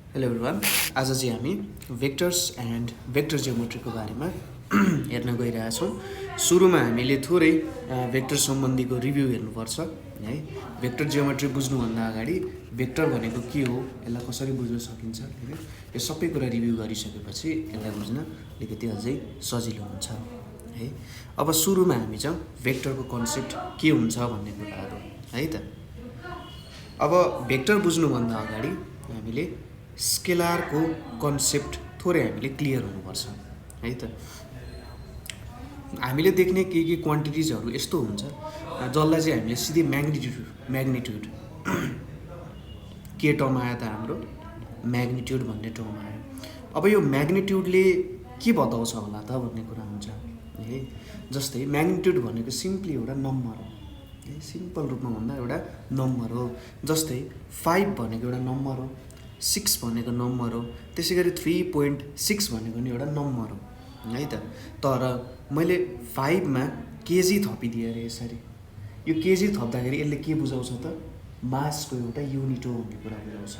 Hello everyone, आज चाहिँ हामी भेक्टर्स एन्ड भेक्टर जियोमेट्रीको बारेमा हेर्न गइरहेछौँ। सुरुमा हामीले थोरै भेक्टर सम्बन्धीको रिभ्यू हेर्नुपर्छ है। भेक्टर जियोमेट्री बुझ्नुभन्दा अगाडि भेक्टर भनेको के हो, यसलाई कसरी बुझ्न सकिन्छ हैन, यो सबै कुरा रिभ्यू गरिसकेपछि यसलाई बुझ्न अलिकति अझै सजिलो हुन्छ है। अब सुरुमा हामी चाहिँ भेक्टरको कन्सेप्ट के हुन्छ भन्ने कुराहरू है त। अब भेक्टर बुझ्नुभन्दा अगाडि हामीले स्केलारको कन्सेप्ट थोरै हामीले क्लियर हुनुपर्छ है त। हामीले देख्ने के क्वान्टिटिजहरू यस्तो हुन्छ जसलाई चाहिँ हामीले सिधै म्याग्निट्युड के टर्म आयो त हाम्रो म्याग्निट्युड भन्ने टर्म आयो। अब यो म्याग्निट्युडले के बताउँछ होला त भन्ने कुरा हुन्छ है। जस्तै म्याग्निट्युड भनेको सिम्पली एउटा नम्बर हो है, सिम्पल रूपमा भन्दा एउटा नम्बर हो। जस्तै 5 भनेको एउटा नम्बर हो, 6 भनेको नम्बर हो, त्यसै गरी 3.6 भनेको नि एउटा नम्बर हो है त। तर मैले 5 मा केजी थपिदिएँ अरे यसरी, यो केजी थप्दाखेरि यसले के बुझाउँछ त मासको एउटा युनिट हो भन्ने कुरा बुझाउँछ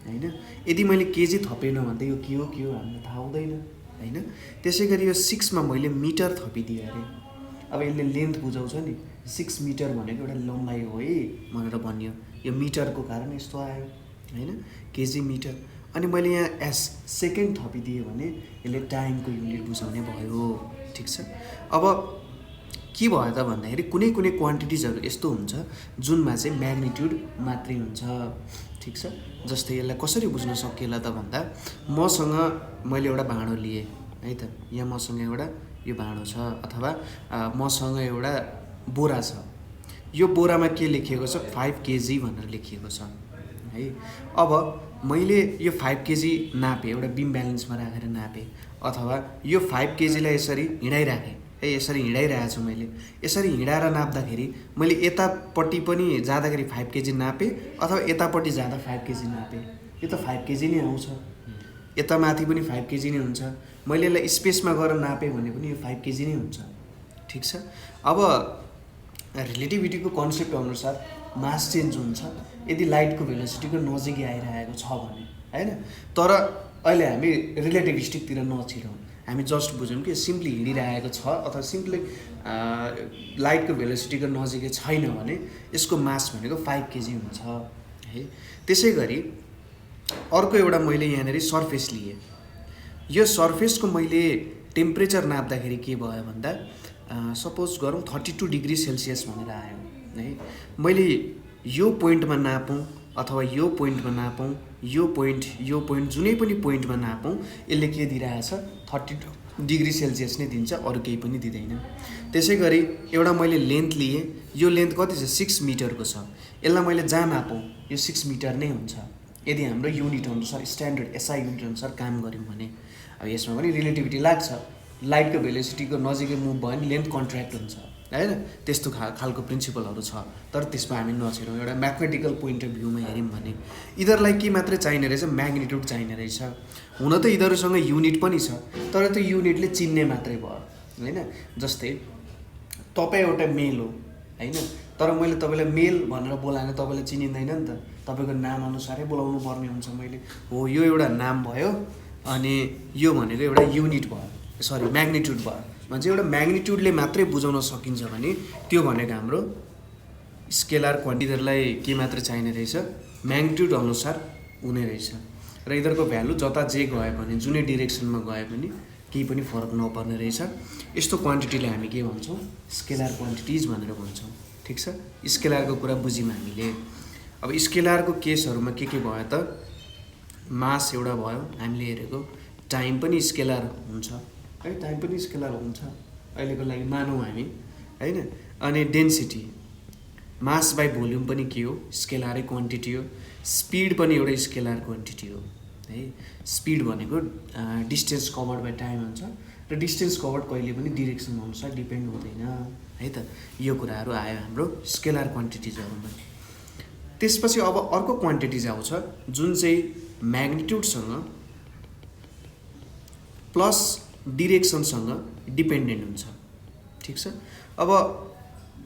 हैन। यदि मैले केजी थपेन भने यो के हो हामीलाई थाहा हुँदैन हैन। त्यसै गरी यो 6 मा मैले मिटर थपिदिएँ अरे, अब यसले लेन्थ बुझाउँछ नि, 6 मिटर भनेको एउटा लम्बाइ हो है भनेर भनियो। यो मिटरको कारण यस्तो आयो हैन, केजी मिटर। अनि मैले यहाँ एस सेकेन्ड थपिदिएँ भने यसले टाइमको युनिट बुझाउने भयो, ठिक छ। अब के भयो त भन्दाखेरि कुनै क्वान्टिटिजहरू यस्तो हुन्छ जुनमा चाहिँ म्याग्निट्युड मात्रै हुन्छ, ठिक छ। जस्तै यसलाई कसरी बुझ्न सकिएला त भन्दा मसँग मैले एउटा भाँडो लिएँ है त, यहाँ मसँग एउटा यो भाँडो छ अथवा मसँग एउटा बोरा छ। यो बोरामा के लेखिएको छ 5 केजी भनेर लेखिएको छ है। अब मैले यो 5 केजी नापेँ, एउटा बिम ब्यालेन्समा राखेर नापेँ, अथवा यो 5 केजीलाई यसरी हिँडाइराखेँ है, यसरी हिँडाइरहेको छु मैले। यसरी हिँडाएर नाप्दाखेरि मैले यतापट्टि पनि जाँदाखेरि 5 केजी नापेँ अथवा यतापट्टि जाँदा 5 केजी नापेँ, यो त 5 केजी नै आउँछ। यता माथि पनि 5 केजी नै हुन्छ। मैले यसलाई स्पेसमा गएर नापेँ भने पनि यो 5 केजी नै हुन्छ, ठिक छ। अब रिलेटिभिटीको कन्सेप्ट अनुसार मास चेन्ज हुन्छ यदि लाइटको भेलोसिटीको नजिकै आइरहेको छ भने हैन। तर अहिले हामी रिलेटिभिस्टिकतिर नछिरौँ, हामी जस्ट बुझौँ कि सिम्पली हिँडिरहेको छ अथवा सिम्पली लाइटको भेलोसिटीको नजिकै छैन भने यसको मास भनेको 5 केजी हुन्छ है। त्यसै गरी अर्को एउटा मैले यहाँनिर सर्फेस लिएँ। यो सर्फेसको मैले टेम्परेचर नाप्दाखेरि के भयो भन्दा सपोज गरौँ 32 डिग्री सेल्सियस भनेर आयो है। मैले यो पोइन्टमा नापौँ अथवा यो पोइन्टमा नापौँ, यो पोइन्ट जुनै पनि पोइन्टमा नापौँ, यसले के दिइरहेछ 32 डिग्री सेल्सियस नै दिन्छ, अरू केही पनि दिँदैन। त्यसै गरी एउटा मैले लेन्थ लिएँ, यो लेन्थ कति छ 6 मिटरको छ, यसलाई मैले जहाँ नापौँ यो 6 मिटर नै हुन्छ यदि हाम्रो युनिट अनुसार स्ट्यान्डर्ड एसआई युनिट अनुसार काम गऱ्यौँ भने। अब यसमा पनि रिलेटिभिटी लाग्छ, लाइटको भेलोसिटीको नजिकै मुभ भयो भने लेन्थ कन्ट्र्याक्ट हुन्छ हैन, त्यस्तो खालको प्रिन्सिपलहरू छ। तर त्यसमा हामी नछिरौँ, एउटा म्याथमेटिकल पोइन्ट अफ भ्यूमा हेऱ्यौँ भने यिनीहरूलाई के मात्रै चाहिने रहेछ, म्याग्निट्युड चाहिने रहेछ। हुन त यिनीहरूसँग युनिट पनि छ, तर त्यो युनिटले चिन्ने मात्रै भयो हैन। जस्तै तपाईँ एउटा मेल हो हैन, तर मैले तपाईँलाई मेल भनेर बोलाएन तपाईँलाई चिनिँदैन नि त, तपाईँको नाम अनुसारै बोलाउनु पर्ने हुन्छ मैले। हो यो एउटा नाम भयो अनि यो भनेको एउटा युनिट भयो, सरी म्याग्निट्युड भयो भन्छ। एउटा म्याग्निट्युडले मात्रै बुझाउन सकिन्छ भने त्यो भनेको हाम्रो स्केलर क्वान्टिटीहरूलाई के मात्रै चाहिने रहेछ, म्याग्निट्युड अनुसार हुने रहेछ। र यिनीहरूको भ्यालु जता जे गए पनि जुनै डिरेक्सनमा गए पनि केही पनि फरक नपर्ने रहेछ। यस्तो क्वान्टिटीले हामी के भन्छौँ स्केलर क्वान्टिटिज भनेर भन्छौँ, ठिक छ। स्केलरको कुरा बुझ्यौँ हामीले। अब स्केलरको केसहरूमा के भयो त मास एउटा भयो, हामीले हेरेको टाइम पनि स्केलर हुन्छ है, टाइम पनि स्केलर हुन्छ अहिलेको लागि मानौँ हामी हैन। अनि डेन्सिटी मास बाई भोल्युम पनि के हो स्केलरै क्वान्टिटी हो। स्पिड पनि एउटा स्केलर क्वान्टिटी हो है। स्पिड भनेको डिस्टेन्स कभर्ड बाई टाइम हुन्छ, र डिस्टेन्स कभर्ड कहिले पनि डिरेक्सन अनुसार डिपेन्ड हुँदैन है त। यो कुराहरू आयो हाम्रो स्केलर क्वान्टिटिजहरूमा। त्यसपछि अब अर्को क्वान्टिटिज आउँछ जुन चाहिँ म्याग्निट्युडसँग प्लस डिरेक्सनसँग डिपेन्डेन्ट हुन्छ, ठिक छ। अब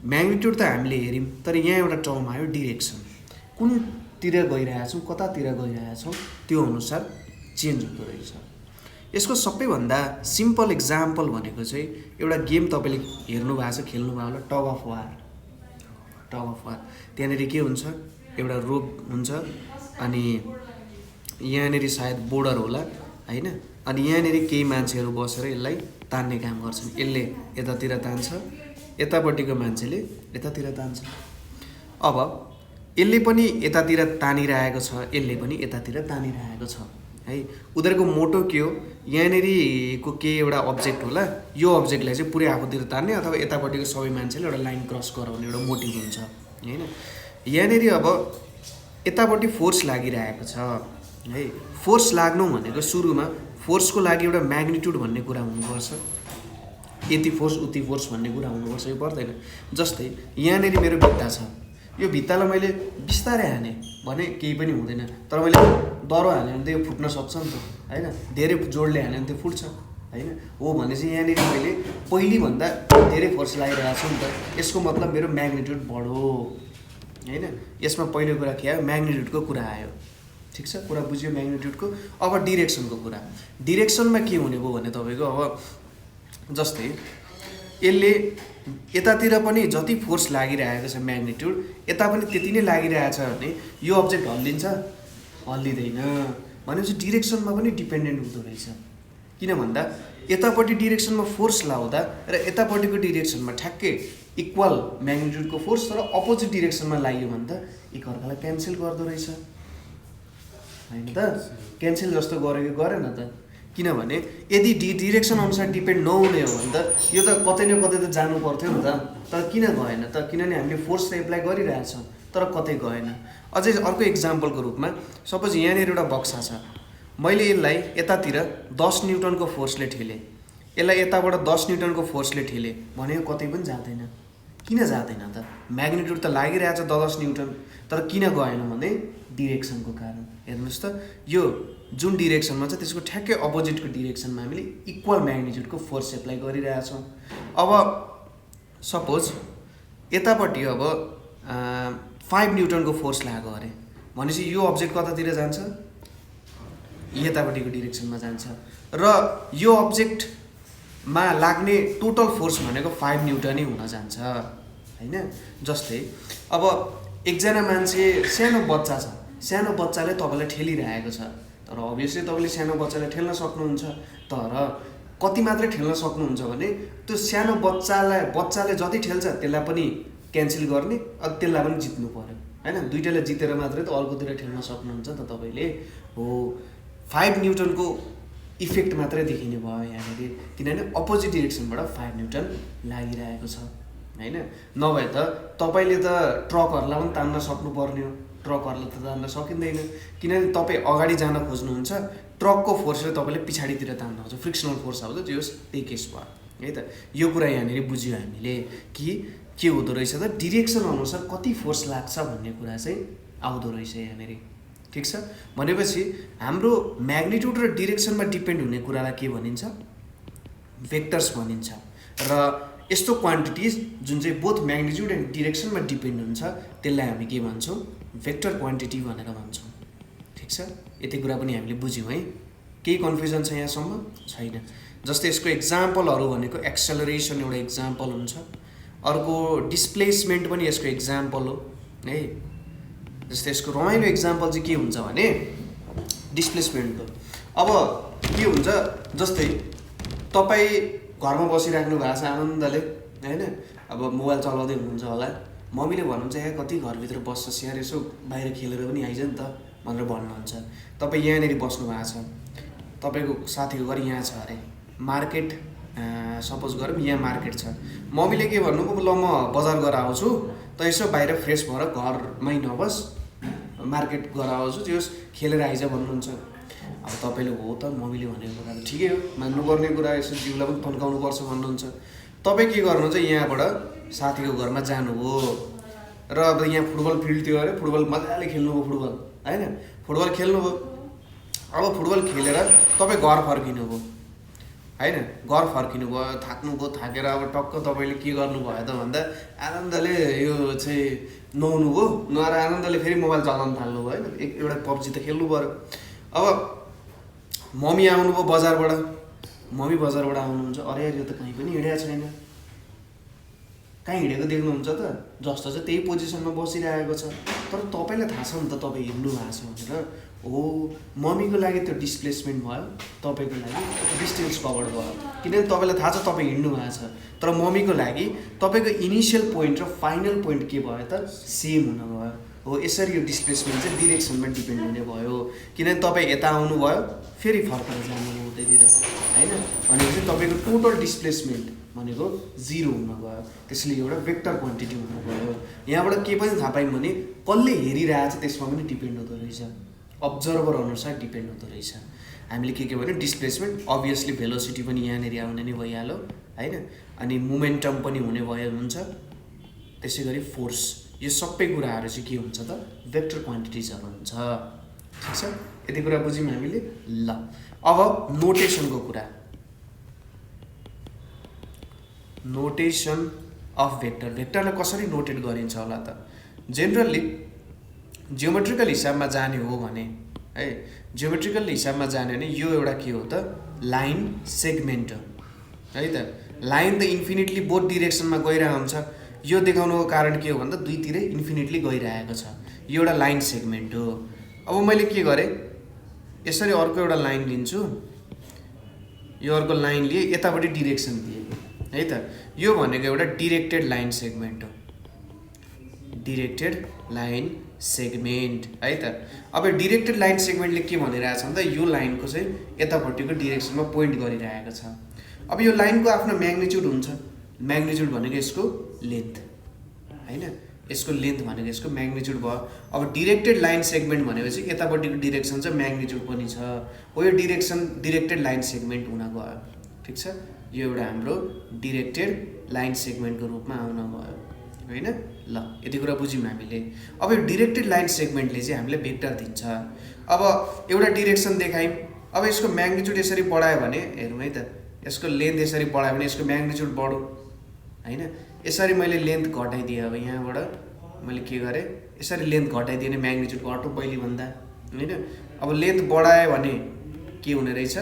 म्याग्निट्युड त हामीले हेऱ्यौँ, तर यहाँ एउटा टर्म आयो डिरेक्सन। कुन गइरहेछौँ, कतातिर गइरहेछौँ त्यो अनुसार चेन्ज हुँदो रहेछ। यसको सबैभन्दा सिम्पल इक्जाम्पल भनेको चाहिँ एउटा गेम तपाईँले हेर्नु भएको छ, खेल्नु भएको होला, टग अफ वार। त्यहाँनिर के हुन्छ, एउटा रोप हुन्छ अनि यहाँनिर सायद बोर्डर होला होइन, अनि यहाँनिर केही मान्छेहरू बसेर यसलाई तान्ने काम गर्छन्। यसले यतातिर तान्छ, यतापट्टिको मान्छेले यतातिर तान्छ। अब यसले पनि यतातिर तानिरहेको छ, यसले पनि यतातिर तानिरहेको छ है। उनीहरूको मोटो के हो, यहाँनिरको केही एउटा अब्जेक्ट होला, यो अब्जेक्टलाई चाहिँ पुरै आफूतिर तान्ने अथवा यतापट्टिको सबै मान्छेले एउटा लाइन क्रस गराउने एउटा मोटिभ हुन्छ होइन। यहाँनिर अब यतापट्टि फोर्स लागिरहेको छ है। फोर्स लाग्नु भनेको सुरुमा फोर्सको लागि एउटा म्याग्निट्युड भन्ने कुरा हुनुपर्छ, यति फोर्स उति फोर्स भन्ने कुरा हुनुपर्छ, यो पर्दैन। जस्तै यहाँनिर मेरो भित्ता छ, यो भित्तालाई मैले बिस्तारै हाने भने केही पनि हुँदैन, तर मैले दह्रो हाल्यो भने त यो फुट्न सक्छ नि त होइन, धेरै जोडले हाल्यो भने त्यो फुट्छ होइन। हो भने चाहिँ यहाँनिर मैले पहिलेभन्दा धेरै फोर्स लगाइरहेको छु नि त, यसको मतलब मेरो म्याग्निट्युड बढो होइन। यसमा पहिलो कुरा के आयो, म्याग्निट्युडको कुरा आयो, ठिक छ, कुरा बुझ्यो म्याग्निट्युडको। अब डिरेक्सनको कुरा, डिरेक्सनमा के हुने भयो भने तपाईँको अब जस्तै यसले यतातिर पनि जति फोर्स लागिरहेको छ म्याग्निट्युड, यता पनि त्यति नै लागिरहेछ भने यो अब्जेक्ट हल्लिन्छ, हल्लिँदैन। भनेपछि डिरेक्सनमा पनि डिपेन्डेन्ट हुँदो रहेछ। किन भन्दा यतापट्टि डिरेक्सनमा फोर्स लाउँदा र यतापट्टिको डिरेक्सनमा ठ्याक्कै इक्वल म्याग्निट्युडको फोर्स तर अपोजिट डिरेक्सनमा लाग्यो भने त एकअर्कालाई क्यान्सल गर्दो रहेछ होइन त। क्यान्सल जस्तो गरेको गरेन त, किनभने यदि डिरेक्सन अनुसार डिपेन्ड नहुने हो भने त यो त कतै न कतै त जानु पर्थ्यो नि त, तर किन गएन त, किनभने हामीले फोर्स त एप्लाई गरिरहेछौँ तर कतै गएन। अझै अर्को इक्जाम्पलको रूपमा सपोज यहाँनिर एउटा बक्सा छ, मैले यसलाई यतातिर 10 न्युटनको फोर्सले ठेलेँ, यसलाई यताबाट 10 न्युटनको फोर्सले ठेलेँ भने यो कतै पनि जाँदैन। किन जाँदैन त, म्याग्निट्युड त लागिरहेछ 10 न्युटन, तर किन गएन भने डिरेक्सनको कारण। हेर्नुहोस् त, यो जुन डिरेक्सनमा छ त्यसको ठ्याक्कै अपोजिटको डिरेक्सनमा हामीले इक्वल म्याग्निट्युडको फोर्स एप्लाई गरिरहेछौँ। अब सपोज यतापट्टि अब 5 न्युटनको फोर्स लाग्यो अरे भनेपछि यो अब्जेक्ट कतातिर जान्छ, यतापट्टिको डिरेक्सनमा जान्छ र यो अब्जेक्टमा लाग्ने टोटल फोर्स भनेको 5 न्युटनै हुन जान्छ होइन। जस्तै अब एकजना मान्छे सानो बच्चा छ, सानो बच्चाले तपाईँलाई ठेलिरहेको छ, तर अभियसली तपाईँले सानो बच्चालाई ठेल्न सक्नुहुन्छ, तर कति मात्रै ठेल्न सक्नुहुन्छ भने त्यो सानो बच्चाले जति ठेल्छ त्यसलाई पनि क्यान्सल गर्ने, त्यसलाई पनि जित्नु पर्यो होइन। दुइटाले जितेर मात्रै त अर्कोतिर ठेल्न सक्नुहुन्छ त तपाईँले। हो 5 न्युटनको इफेक्ट मात्रै देखिने भयो यहाँनिर, किनभने अपोजिट डिरेक्सनबाट 5 न्युटन लागिरहेको छ होइन। नभए त तपाईँले त ट्रकहरूलाई पनि तान्न सक्नुपर्ने हो, ट्रकहरूलाई त तान्न सकिँदैन, किनभने तपाईँ अगाडि जान खोज्नुहुन्छ, ट्रकको फोर्सले तपाईँले पछाडितिर तान्नुहुन्छ, फ्रिक्सनल फोर्स आउँछ, त्यो त्यही केस भयो है त। यो कुरा यहाँनिर बुझ्यो हामीले कि के हुँदो रहेछ त, डिरेक्सन अनुसार कति फोर्स लाग्छ भन्ने कुरा चाहिँ आउँदो रहेछ यहाँनिर, ठिक छ। भनेपछि हाम्रो म्याग्निट्युड र डिरेक्सनमा डिपेन्ड हुने कुरालाई के भनिन्छ, भेक्टर्स भनिन्छ। र यस्तो क्वान्टिटिज जुन चाहिँ बोथ म्याग्निट्युड एन्ड डिरेक्सनमा डिपेन्ड हुन्छ त्यसलाई हामी के भन्छौँ, भेक्टर क्वान्टिटी भनेर भन्छौँ, ठिक छ। यति कुरा पनि हामीले बुझ्यौँ है, केही कन्फ्युजन छ यहाँसम्म छैन। जस्तै यसको एक्जाम्पलहरू भनेको एक्सेलरेसन एउटा इक्जाम्पल हुन्छ, अर्को डिस्प्लेसमेन्ट पनि यसको इक्जाम्पल हो है। जस्तै यसको रमाइलो इक्जाम्पल चाहिँ के हुन्छ भने डिस्प्लेसमेन्टको। अब के हुन्छ, जस्तै तपाईँ घरमा बसिराख्नु भएको छ आनन्दले होइन, अब मोबाइल चलाउँदै हुनुहुन्छ होला, मम्मीले भन्नुहुन्छ यहाँ कति घरभित्र बस्छस् यार, यसो बाहिर खेलेर पनि आइज नि त भनेर भन्नुहुन्छ। तपाईँ यहाँनिर बस्नु भएको छ, तपाईँको साथीको घर यहाँ छ अरे, मार्केट सपोज गरौँ यहाँ मार्केट छ, मम्मीले के भन्नुभयो, ल म बजार गएर आउँछु त यसो बाहिर फ्रेस भएर घरमै नबस, मार्केट गएर आउँछु त्यो खेलेर आइज भन्नुहुन्छ। अब तपाईँले हो त मम्मीले भनेको कुरा त ठिकै हो, मान्नुपर्ने कुरा, यसो जिउलाई पनि तन्काउनुपर्छ भन्नुहुन्छ। तपाईँ के गर्नुहुन्छ, यहाँबाट साथीको घरमा जानुभयो र अब यहाँ फुटबल फिल्ड थियो अरे, फुटबल मजाले खेल्नुभयो फुटबल होइन, फुटबल खेल्नुभयो। अब फुटबल खेलेर तपाईँ घर फर्किनुभयो, होइन, घर फर्किनु भयो, थाक्नुभयो, थाकेर अब टक्क तपाईँले के गर्नुभयो त भन्दा आनन्दले यो चाहिँ नुहाउनु भयो, नुहाएर आनन्दले फेरि मोबाइल चलाउनु थाल्नुभयो होइन, एउटा पब्जी त खेल्नु पऱ्यो। अब मम्मी आउनुभयो बजारबाट, मम्मी बजारबाट आउनुहुन्छ, अरे यार यो त कहीँ पनि हिँडेको छैन, कहीँ हिँडेको देख्नुहुन्छ त, जस्तो चाहिँ त्यही पोजिसनमा बसिरहेको छ, तर तपाईँलाई थाहा छ नि त तपाईँ हिँड्नु भएको छ भनेर। हो, मम्मीको लागि त्यो डिस्प्लेसमेन्ट भयो, तपाईँको लागि डिस्टेन्स कभर भयो, किनभने तपाईँलाई थाहा छ तपाईँ हिँड्नु भएको छ, तर मम्मीको लागि तपाईँको इनिसियल पोइन्ट र फाइनल पोइन्ट के भयो त सेम हुन गयो। हो, यसरी यो डिस्प्लेसमेन्ट चाहिँ डिरेक्सनमा डिपेन्ड हुने भयो, किनभने तपाईँ यता आउनुभयो फेरि फर्केर जानुभयो उतैतिर होइन, भनेपछि तपाईँको टोटल डिस्प्लेसमेन्ट भनेको 0 हुन गयो, त्यसले एउटा वेक्टर क्वान्टिटी हुन गयो। यहाँबाट के पनि थाहा पायौँ भने कसले हेरिरहेछ त्यसमा पनि डिपेन्ड हुँदो रहेछ, अब्जर्भर अनुसार डिपेन्ड हुँदो रहेछ। हामीले के भन्यो, डिस्प्लेसमेन्ट अभियसली भेलोसिटी पनि यहाँनिर आउने नै भइहाल्यो होइन, अनि मोमेन्टम पनि हुने भयो हुन्छ, त्यसै गरी फोर्स, यो सबै कुराहरू चाहिँ के हुन्छ त वेक्टर क्वान्टिटिजहरू हुन्छ। ठिक छ, यति कुरा बुझ्यौँ हामीले। ल अब नोटेसनको कुरा, नोटेसन अफ भेक्टर, भेक्टरलाई कसरी नोटेट गरिन्छ होला त? जेनरली जियोमेट्रिकल हिसाबमा जाने हो भने है, जियोमेट्रिकल हिसाबमा जाने भने यो एउटा के हो त लाइन सेगमेन्ट हो है त। लाइन त इन्फिनिटली बोथ डिरेक्सनमा गइरहेको हुन्छ, यो देखाउनुको कारण के हो भन्दा दुईतिरै इन्फिनिटली गइरहेको छ, यो एउटा लाइन सेगमेन्ट हो। अब मैले के गरेँ, यसरी अर्को एउटा लाइन लिन्छु, यो अर्को लाइन लिए, यतापट्टि डिरेक्सन दिएँ है त, यो भनेको एउटा डिरेक्टेड लाइन सेगमेन्ट हो, डिरेक्टेड लाइन सेगमेन्ट है त। अब डिरेक्टेड लाइन सेगमेन्टले के भनिरहेछ भन्दा यो लाइनको चाहिँ यतापट्टिको डिरेक्सनमा पोइन्ट गरिरहेको छ। अब यो लाइनको आफ्नो म्याग्निच्युड हुन्छ, म्याग्निच्युड भनेको यसको लेन्थ होइन, यसको लेन्थ भनेको यसको म्याग्निच्युड भयो। अब डिरेक्टेड लाइन सेगमेन्ट भनेपछि यतापट्टिको डिरेक्सन चाहिँ म्याग्निच्युड पनि छ, हो यो डिरेक्सन डिरेक्टेड लाइन सेगमेन्ट हुन गयो। ठिक छ, यो एउटा हाम्रो डिरेक्टेड लाइन सेगमेन्टको रूपमा आउन गयो होइन। ल यति कुरा बुझ्यौँ हामीले। अब यो डिरेक्टेड लाइन सेगमेन्टले चाहिँ हामीलाई भेक्टर दिन्छ। अब एउटा डिरेक्सन देखायौँ, अब यसको म्याग्निच्युड यसरी बढायो भने हेरौँ है त, यसको लेन्थ यसरी बढायो भने यसको म्याग्निच्युड बढो होइन, यसरी मैले लेन्थ घटाइदिएँ, अब यहाँबाट मैले के गरेँ, यसरी लेन्थ घटाइदिएँ भने म्याग्निच्युड घट्यो पहिलेभन्दा होइन। अब लेन्थ बढायो भने के हुने रहेछ,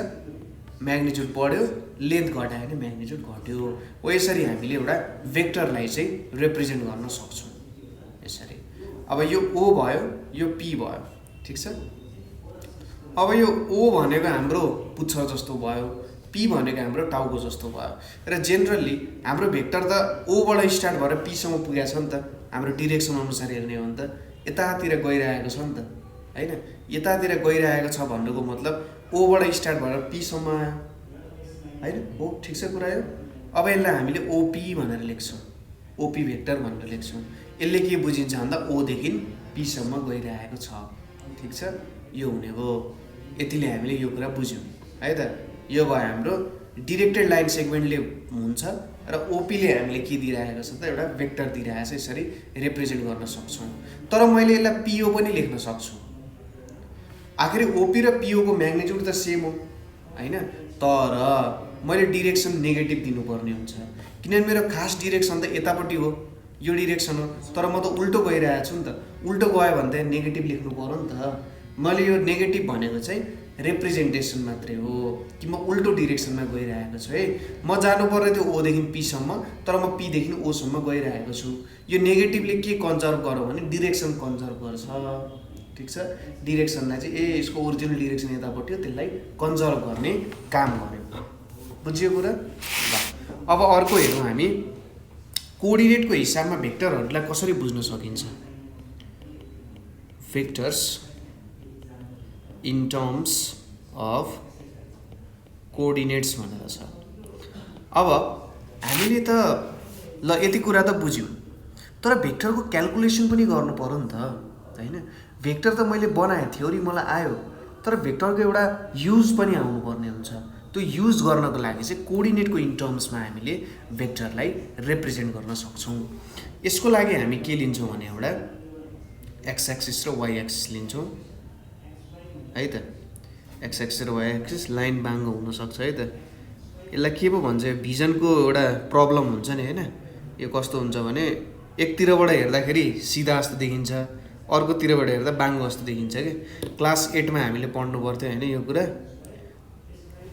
म्याग्निच्युड बढ्यो, लेन्थ घटायो भने म्याग्निच्युड घट्यो। हो, यसरी हामीले एउटा भेक्टरलाई चाहिँ रिप्रेजेन्ट गर्न सक्छौँ यसरी। अब यो ओ भयो, यो पी भयो, ठिक छ। अब यो ओ भनेको हाम्रो पुच्छ जस्तो भयो, पी भनेको हाम्रो टाउको जस्तो भयो, र जेनरली हाम्रो भेक्टर त ओबाट स्टार्ट भएर पीसम्म पुगेको छ नि त, हाम्रो डिरेक्सन अनुसार हेर्ने हो भने त यतातिर गइरहेको छ नि त होइन, यतातिर गइरहेको छ भन्नुको मतलब ओबाट स्टार्ट भएर पीसम्म आयो होइन। हो, ठिक छ कुरा यो। अब यसलाई हामीले ओपी भनेर लेख्छौँ, ओपी भेक्टर भनेर लेख्छौँ। यसले के बुझिन्छ भन्दा ओदेखि पीसम्म गइरहेको छ, ठिक छ, यो हुने हो। यतिले हामीले यो कुरा बुझ्यौँ है त। यो भयो हाम्रो डिरेक्टेड लाइन सेगमेन्टले हुन्छ, र ओपीले हामीले के दिइरहेको छ त एउटा भेक्टर दिइरहेको छ, यसरी रिप्रेजेन्ट गर्न सक्छौँ। तर मैले यसलाई पिओ पनि लेख्न सक्छु, आखिर ओपी र पिओको म्याग्निच्युड त सेम हो होइन, तर मैले डिरेक्सन नेगेटिभ दिनुपर्ने हुन्छ, किनभने मेरो खास डिरेक्सन त यतापट्टि हो, यो डिरेक्सन हो, तर म त उल्टो गइरहेको छु नि त, उल्टो गयो भने त नेगेटिभ लेख्नु पऱ्यो नि त। मैले यो नेगेटिभ भनेको चाहिँ रिप्रेजेन्टेसन मात्रै हो कि म उल्टो डिरेक्सनमा गइरहेको छु है, म जानुपर्ने थियो ओदेखि पीसम्म, तर म पीदेखि ओसम्म गइरहेको छु। यो नेगेटिभले के कन्जर्भ गर्यो भने डिरेक्सन कन्जर्भ गर्छ, ठिक छ। डिरेक्सनलाई चाहिँ यसको ओरिजिनल डिरेक्सन यतापट्टि हो, त्यसलाई कन्जर्भ गर्ने काम गर्यो, बुझ्यो कुरा। अब अर्को हेरौँ हामी, कोअर्डिनेटको हिसाबमा भेक्टरहरूलाई कसरी बुझ्न सकिन्छ। Vectors in terms of coordinates भनेर छ। अब हामीले त ल यति कुरा त बुझ्यौँ, तर भेक्टरको क्यालकुलेसन पनि गर्नु पर्यो नि त होइन। भेक्टर त मैले बनाएँ, थ्योरी मलाई आयो, तर भेक्टरको एउटा युज पनि आउनुपर्ने हुन्छ। त्यो युज गर्नको लागि चाहिँ कोअर्डिनेटको इन टर्म्समा हामीले भेक्टरलाई रिप्रेजेन्ट गर्न सक्छौँ। यसको लागि हामी के लिन्छौँ भने एउटा एक्स एक्सिस र वाइ एक्सिस लिन्छौँ है त। एक्स एक्सिस र वाइ एक्सिस लाइन बाङ्गो हुनसक्छ है त, यसलाई के पो भन्छ, भिजनको एउटा प्रब्लम हुन्छ नि होइन। यो कस्तो हुन्छ भने एकतिरबाट हेर्दाखेरि सिधा जस्तो देखिन्छ, अर्कोतिरबाट हेर्दा बाङ्गो जस्तो देखिन्छ कि। क्लास 8मा हामीले पढ्नु पर्थ्यो होइन यो कुरा।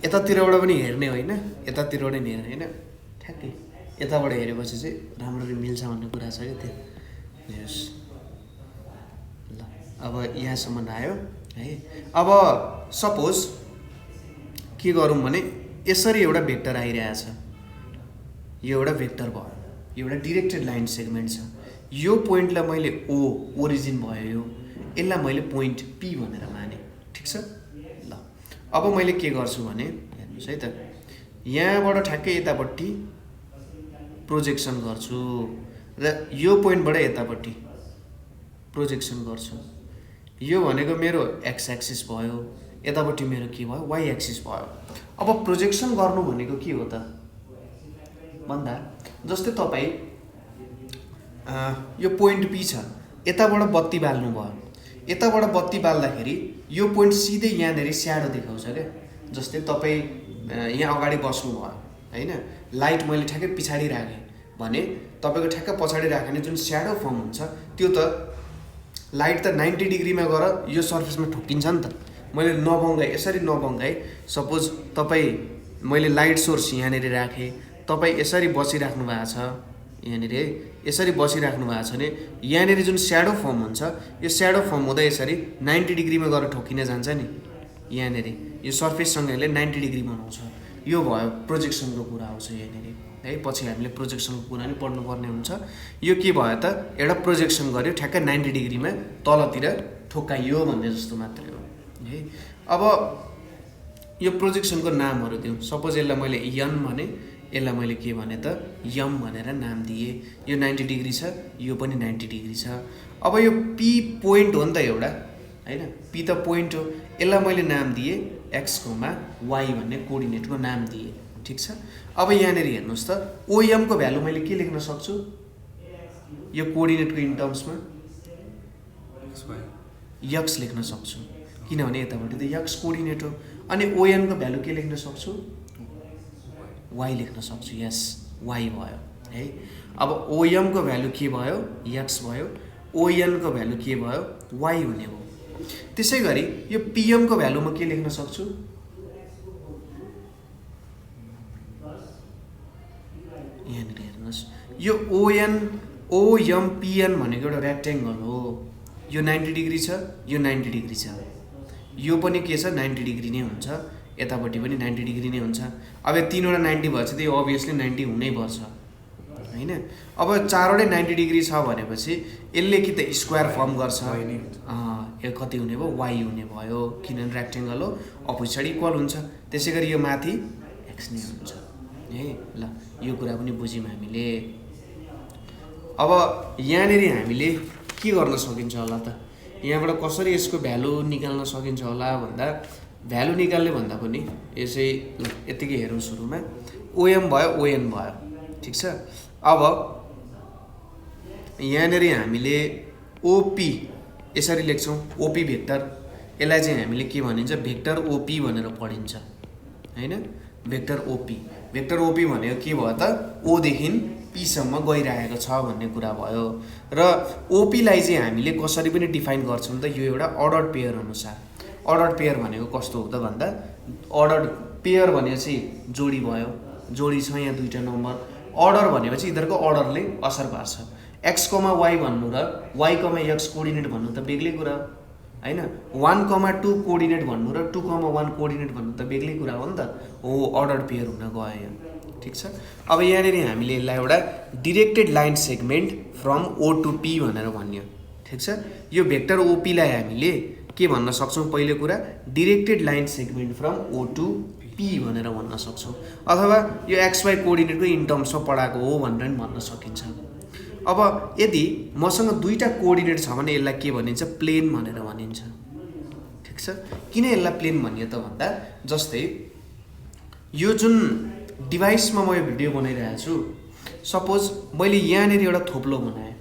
यतातिरबाट पनि हेर्ने होइन, यतातिरबाट पनि हेर्ने होइन, ठ्याक्कै यताबाट हेरेपछि चाहिँ राम्ररी मिल्छ भन्ने कुरा छ क्या त्यो। यस ल, अब यहाँसम्म आयो है। अब सपोज के गरौँ भने यसरी एउटा भेक्टर आइरहेछ, यो एउटा भेक्टर भयो, यो एउटा डिरेक्टेड लाइन सेगमेन्ट छ। यो पोइन्टलाई मैले ओरिजिन भयो यो, यसलाई मैले पोइन्ट पी भनेर माने, ठिक छ। ल अब मैले के गर्छु भने हेर्नुहोस् है त, यहाँबाट ठ्याक्कै यतापट्टि प्रोजेक्सन गर्छु र यो पोइन्टबाट यतापट्टि प्रोजेक्सन गर्छु। यो भनेको मेरो एक्स एक्सिस भयो, यतापट्टि मेरो के भयो, वाइ एक्सिस भयो। अब प्रोजेक्सन गर्नु भनेको के हो त भन्दा, जस्तै तपाईँ यो पोइन्ट पी छ, यताबाट बत्ती बाल्नु भयो, यताबाट बत्ती बाल्दाखेरि यो पोइन्ट सिधै यहाँनिर स्याडो देखाउँछ क्या। जस्तै तपाईँ यहाँ अगाडि बस्नु भयो होइन, लाइट मैले ठ्याक्कै पछाडि राखेँ भने तपाईँको ठ्याक्क पछाडि राख्यो भने जुन स्याडो फर्म हुन्छ त्यो त लाइट त 90 डिग्रीमा गएर यो सर्फेसमा ठोक्किन्छ नि त। मैले नबङ्गाएँ, यसरी नबङ्गाएँ, सपोज तपाईँ मैले लाइट सोर्स यहाँनिर राखेँ, तपाईँ यसरी बसिराख्नु भएको छ यहाँनिर, यसरी बसिराख्नु भएको छ भने यहाँनिर जुन स्याडो फर्म हुन्छ, यो स्याडो फर्म हुँदा यसरी 90 डिग्रीमा गएर ठोकिन जान्छ नि यहाँनिर, यो सर्फेससँग यसले 90 डिग्री बनाउँछ। यो भयो प्रोजेक्सनको कुरा आउँछ यहाँनिर है। पछि हामीले प्रोजेक्सनको कुरा नि पढ्नुपर्ने हुन्छ। यो के भयो त, एउटा प्रोजेक्सन गर्यो ठ्याक्कै 90 डिग्रीमा तलतिर ठोक्काइयो भन्ने जस्तो मात्रै हो है। अब यो प्रोजेक्सनको नामहरू दिउँ। सपोज यसलाई मैले यन भने, यसलाई मैले के भने त यम भनेर नाम दिएँ। यो 90 डिग्री छ, यो पनि 90 डिग्री छ। अब यो पी पोइन्ट हो नि त एउटा होइन, पी त पोइन्ट हो, यसलाई मैले नाम दिएँ एक्स, वाइ भन्ने कोअर्डिनेटको नाम दिएँ, ठिक छ। अब यहाँनिर हेर्नुहोस् त, ओएमको भ्यालु मैले के लेख्न सक्छु यो कोअर्डिनेटको इन टर्म्समा, यक्स लेख्न सक्छु, किनभने यतापट्टि त यक्स कोअर्डिनेट हो। अनि ओएनको भ्यालु के लेख्न सक्छु, वाइ लेख्न सक्छु, यस वाइ भयो है। अब ओएमको भ्यालु के भयो, यक्स भयो, ओएनको भ्यालु के भयो, वाइ हुने हो। त्यसै गरी यो पिएमको भ्यालु म के लेख्न सक्छु, यहाँनिर हेर्नुहोस्, यो ओएम पिएन भनेको एउटा रेक्टेङ्गल हो। यो 90 डिग्री छ, यो 90 डिग्री छ, यो पनि के छ 90 डिग्री नै हुन्छ, यतापट्टि पनि 90 डिग्री नै हुन्छ। अब यो तीनवटा 90 भएछ त यो अभियसली 90 हुनैपर्छ होइन। अब चारवटै 90 डिग्री छ भनेपछि यसले कि त स्क्वायर फर्म गर्छ, यो कति हुने भयो, वाइ हुने भयो, किनभने रेक्टेङ्गल हो, अपोजिट साइड इक्वल हुन्छ। त्यसै गरी यो माथि एक्स नै हुन्छ है। ल यो कुरा पनि बुझ्यौँ हामीले। अब यहाँनिर हामीले के गर्न सकिन्छ होला त, यहाँबाट कसरी यसको भ्यालु निकाल्न सकिन्छ होला भन्दा, भ्यालु निकाल्ने भन्दा पनि यसै यतिकै हेरौँ। सुरुमा ओएम भयो, ओएन भयो, ठिक छ। अब यहाँनिर हामीले ओपी यसरी लेख्छौँ, ओपी भेक्टर, यसलाई चाहिँ हामीले के भनिन्छ, भेक्टर ओपी भनेर पढिन्छ होइन। भेक्टर ओपी, भेक्टर ओपी भनेको के भयो त, ओदेखि पीसम्म गइरहेको छ भन्ने कुरा भयो। र ओपीलाई चाहिँ हामीले कसरी पनि डिफाइन गर्छौँ त, यो एउटा अर्डर्ड पेयर अनुसार। अर्डर्ड पेयर भनेको कस्तो हो त भन्दा, अर्डर्ड पेयर भनेपछि जोडी भयो, जोडी छ यहाँ दुईवटा नम्बर। अर्डर भनेपछि यिनीहरूको अर्डरले असर पार्छ। एक्स कमा वाइ भन्नु र वाइ कमा एक्स कोअर्डिनेट भन्नु त बेग्लै कुरा होइन। 1,2 कोअर्डिनेट भन्नु र 2,1 कोअर्डिनेट भन्नु त बेग्लै कुरा हो नि त, हो अर्डर पेयर हुन गयो, ठिक छ। अब यहाँनिर हामीले यसलाई एउटा directed line segment from O to P भनेर भन्यो, ठिक छ। यो भेक्टर ओपीलाई हामीले के भन्न सक्छौँ, पहिलो कुरा directed line segment from O to P भनेर भन्न सक्छौँ, अथवा यो एक्सवाई कोअर्डिनेटको इन टर्म्समा पढाएको हो भनेर पनि भन्न सकिन्छ। अब यदि मसँग दुईवटा कोअर्डिनेट छ भने यसलाई के भनिन्छ, प्लेन भनेर भनिन्छ, ठिक छ। किन यसलाई प्लेन भनियो त भन्दा, जस्तै यो जुन डिभाइसमा म यो भिडियो बनाइरहेको छु, सपोज मैले यहाँनिर एउटा थोप्लो बनाएँ।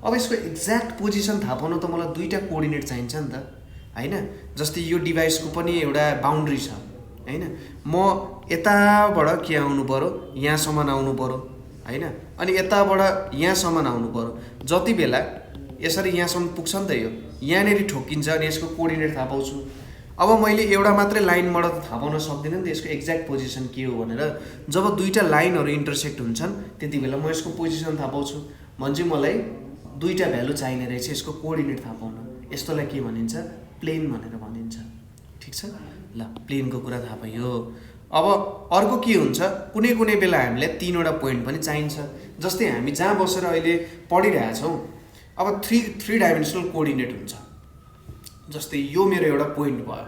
अब यसको एक्ज्याक्ट पोजिसन थाहा पाउनु त मलाई दुईवटा कोअर्डिनेट चाहिन्छ नि त होइन। जस्तै यो डिभाइसको पनि एउटा बााउन्ड्री छ हैन। म यताबाट के आउनु पर्यो, यहाँसम्म आउनु पर्यो हैन, अनि यताबाट यहाँसम्म आउनु पर्यो। जति बेला यसरी यहाँसम्म पुग्छ नि त, यो यहाँनिर ठोकिन्छ अनि यसको कोअर्डिनेट थाहा पाउँछु। अब मैले एउटा मात्रै लाइनबाट त थाहा पाउन सक्दिनँ नि त यसको एक्ज्याक्ट पोजिसन के हो भनेर। जब दुईवटा लाइनहरू इन्टरसेक्ट हुन्छन् त्यति बेला म यसको पोजिसन थाहा पाउँछु। भने मलाई दुईवटा भ्यालु चाहिने रहेछ यसको कोअर्डिनेट थाहा पाउन। यस्तोलाई के भनिन्छ, प्लेन भनेर भनिन्छ। ठिक छ ल, प्लेनको कुरा थाहा पाइयो। अब अर्को के हुन्छ, कुनै कुनै बेला हामीलाई तीनवटा पोइन्ट पनि चाहिन्छ। जस्तै हामी जहाँ बसेर अहिले पढिरहेछौँ, अब थ्री डाइमेन्सनल कोअर्डिनेट हुन्छ। जस्तै यो मेरो एउटा पोइन्ट भयो।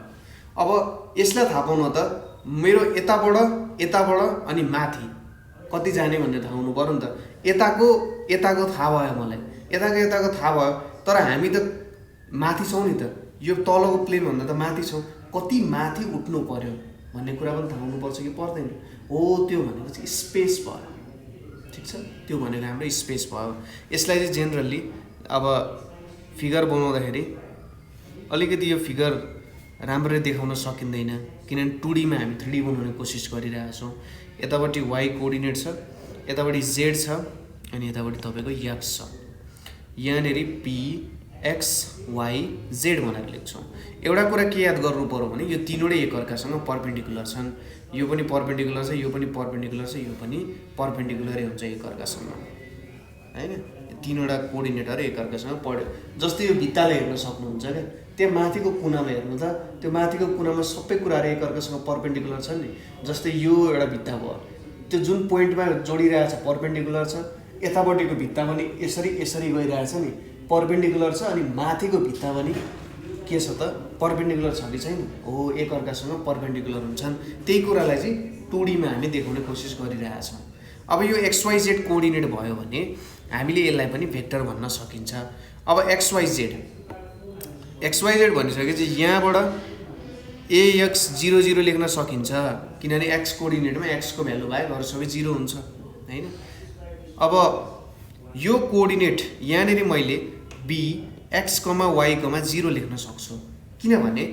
अब यसलाई थाहा पाउन त मेरो यताबाट अनि माथि कति जाने भन्ने थाहा हुनु पर्यो नि त। यताको थाहा भयो मलाई, यताको थाहा भयो, तर हामी त माथि छौँ नि त, यो तलको प्लेनभन्दा त माथि छौँ। कति माथि उठ्नु पर्यो भन्ने कुरा पनि थाहा हुनुपर्छ कि पर्दैन? हो, त्यो भनेको चाहिँ स्पेस भयो। ठिक छ, त्यो भनेको हाम्रो स्पेस भयो। यसलाई चाहिँ जेनरली अब फिगर बनाउँदाखेरि अलिकति यो फिगर राम्ररी देखाउन सकिँदैन, किनभने 2D मा हामी 3D बनाउने कोसिस गरिरहेछौँ। यतापट्टि वाइ कोअर्डिनेट छ, यतापट्टि जेड छ, अनि यतापट्टि तपाईँको एक्स छ। यहाँनिर पी एक्स वाइ जेड भनेर लेख्छौँ। एउटा कुरा के याद गर्नु पर्यो भने यो तीनवटै एकअर्कासँग पर्पेन्डिकुलर छन्। यो पनि पर्पेन्डिकुलर छ, यो पनि पर्पेन्डिकुलर छ, यो पनि पर्पेन्डिकुलरै हुन्छ एकअर्कासँग हैन। तीनवटा कोअर्डिनेटहरू एकअर्कासँग पढ्यो। जस्तै यो भित्ताले हेर्न सक्नुहुन्छ क्या, त्यो माथिको कुनामा हेर्नु त, त्यो माथिको कुनामा सबै कुराहरू एकअर्कासँग पर्पेन्डिकुलर छन् नि। जस्तै यो एउटा भित्ता भयो, त्यो जुन पोइन्टमा जोडिरहेछ पर्पेन्डिकुलर छ। यतापट्टिको भित्ता पनि यसरी गइरहेछ नि, पर्पेन्डिकुलर छ। अनि माथिको भित्ता पनि के छ त, पर्पेन्डिकुलर छ कि छैन? हो, एकअर्कासँग पर्पेन्डिकुलर हुन्छन्। त्यही कुरालाई चाहिँ 2D मा हामी देखाउने कोसिस गरिरहेछौँ। अब यो XYZ कोअर्डिनेट भयो भने हामीले यसलाई पनि भेक्टर भन्न सकिन्छ। अब XYZ भनिसकेपछि यहाँबाट AX 0 0 लेख्न सकिन्छ, किनभने x कोअर्डिनेटमा x को भ्यालु बाहेक अरू सबै 0 हुन्छ हैन। अब यो कोअर्डिनेट यहाँनिर मैले B x, y, 0 लेख्न सक्छु, किनभने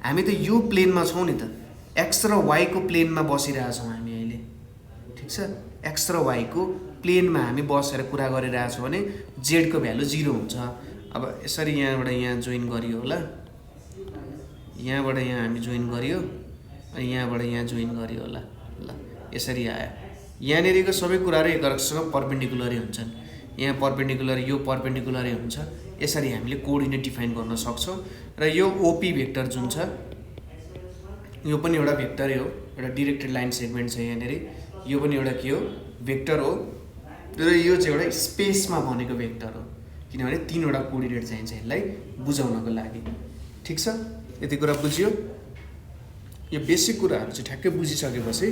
हामी त यो प्लेनमा छौँ नि त, x र y को प्लेनमा बसिरहेछौँ हामी अहिले। ठिक छ, x र y को प्लेनमा हामी बसेर कुरा गरिरहेछौँ भने z को भ्यालु 0 हुन्छ। अब यसरी यहाँबाट यहाँ जोइन गरियो होला, यहाँबाट यहाँ हामी जोइन गरियो, अनि यहाँबाट यहाँ जोइन गरियो होला। ल, यसरी आयो। यहाँनिरको सबै कुराहरू एकअर्कासँग पर्पेन्डिकुलरै हुन्छन्। यहाँ पर्पेन्डिकुलर, यो पर्पेन्डिकुलरै हुन्छ। यसरी हामीले कोअर्डिनेट डिफाइन गर्न सक्छौँ। र यो ओपी भेक्टर जुन छ, यो पनि एउटा भेक्टरै हो, एउटा डिरेक्टेड लाइन सेगमेन्ट छ यहाँनिर। यो पनि एउटा के हो, भेक्टर हो। र यो चाहिँ एउटा स्पेसमा बनेको भेक्टर हो, किनभने तीनवटा कोअर्डिनेट चाहिन्छ यसलाई बुझाउनको लागि। ठिक छ, यति कुरा बुझियो। यो बेसिक कुराहरू चाहिँ ठ्याक्कै बुझिसकेपछि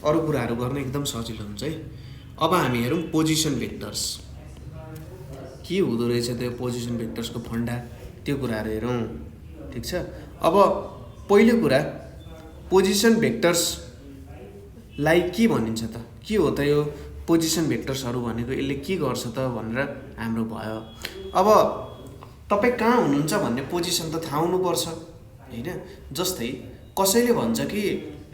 अरू कुराहरू गर्न एकदम सजिलो हुन्छ है। अब हामी हेरौँ पोजिसन भेक्टर्स के हुँदो रहेछ, त्यो पोजिसन भेक्टर्सको फन्डा, त्यो कुराहरू हेरौँ। ठिक छ, अब पहिलो कुरा पोजिसन भेक्टर्सलाई के भनिन्छ त, के हो त यो पोजिसन भेक्टर्सहरू भनेको, यसले के गर्छ त भनेर हाम्रो भयो। अब तपाईँ कहाँ हुनुहुन्छ भन्ने पोजिसन त थाहा हुनुपर्छ हैन। जस्तै कसैले भन्छ कि,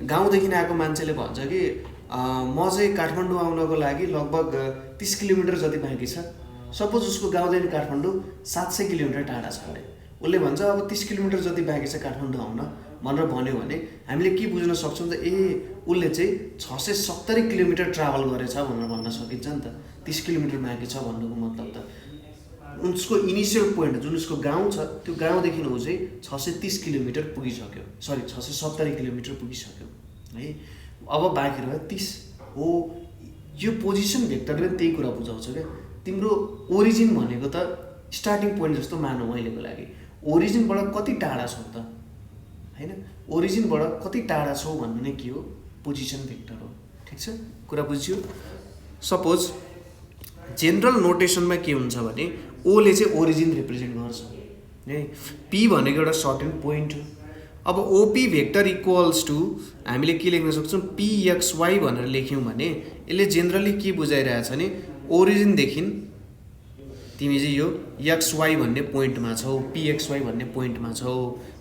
गाउँदेखि आएको मान्छेले भन्छ कि म चाहिँ काठमाडौँ आउनको लागि लगभग 30 किलोमिटर जति बाँकी छ। सपोज उसको गाउँदेखि काठमाडौँ 700 किलोमिटर टाढा छ अरे। उसले भन्छ अब 30 किलोमिटर जति बाँकी छ काठमाडौँ आउन भनेर भन्यो भने हामीले के बुझ्न सक्छौँ त, ए उसले चाहिँ 670 किलोमिटर ट्राभल गरेछ भनेर भन्न सकिन्छ नि त। 30 किलोमिटर बाँकी छ भन्नुको मतलब त उसको इनिसियल पोइन्ट जुन उसको गाउँ छ, त्यो गाउँदेखि ऊ चाहिँ 630 किलोमिटर पुगिसक्यो, सरी 670 किलोमिटर पुगिसक्यो है। अब बाँकी रह्यो 30 हो। यो पोजिसन भेक्टरले पनि त्यही कुरा बुझाउँछ क्या। तिम्रो ओरिजिन भनेको त स्टार्टिङ पोइन्ट जस्तो मानौँ अहिलेको लागि, ओरिजिनबाट कति टाढा छौ त हैन। ओरिजिनबाट कति टाढा छौ भन्नु नै के हो, पोजिसन भेक्टर हो। ठिक छ, कुरा बुझ्यो। सपोज जेनरल नोटेसनमा के हुन्छ भने ओले चाहिँ ओरिजिन रिप्रेजेन्ट गर्छ है। पी भनेको एउटा सर्टेन पोइन्ट हो। अब ओपी भेक्टर इक्वल्स टु हामीले के लेख्न सक्छौँ, pxy भनेर लेख्यौँ भने यसले जेनरली के बुझाइरहेछ भने ओरिजिनदेखि तिमी चाहिँ यो XY भन्ने पोइन्टमा छौ, PXY भन्ने पोइन्टमा छौ,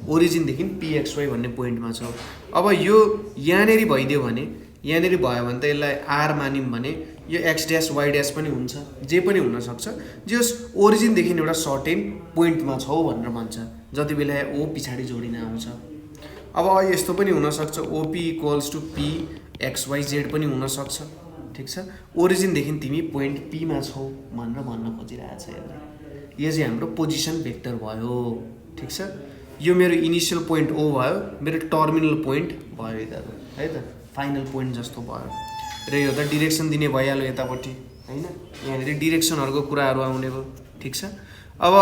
ओरिजिनदेखि PXY भन्ने पोइन्टमा छौ। अब यो यहाँनेरि भइदियो भने, यहाँनेरि भयो भने त यसलाई R मान्यौँ भने यो X ड्यास Y ड्यास पनि हुन्छ, जे पनि हुनसक्छ। जस ओरिजिनदेखि एउटा सर्टेन पोइन्टमा छौ भनेर भन्छ, जति बेला O पछाडि जोडिन आउँछ। अब यस्तो पनि हुनसक्छ, OP इक्वल्स टु PXYZ पनि हुनसक्छ, ठिक छ। ओरिजिनदेखि तिमी पोइन्ट P मा छौ भनेर भन्न खोजिरहेको छ यसले। यो चाहिँ हाम्रो पोजिसन भेक्टर भयो, ठिक छ। यो मेरो इनिसियल पोइन्ट O भयो, मेरो टर्मिनल पोइन्ट भयो यिनीहरू, है त, फाइनल पोइन्ट जस्तो भयो। र यो त डिरेक्सन दिने भइहाल्यो यतापट्टि, होइन। यहाँनिर डिरेक्सनहरूको कुराहरू आउने भयो, ठिक छ। अब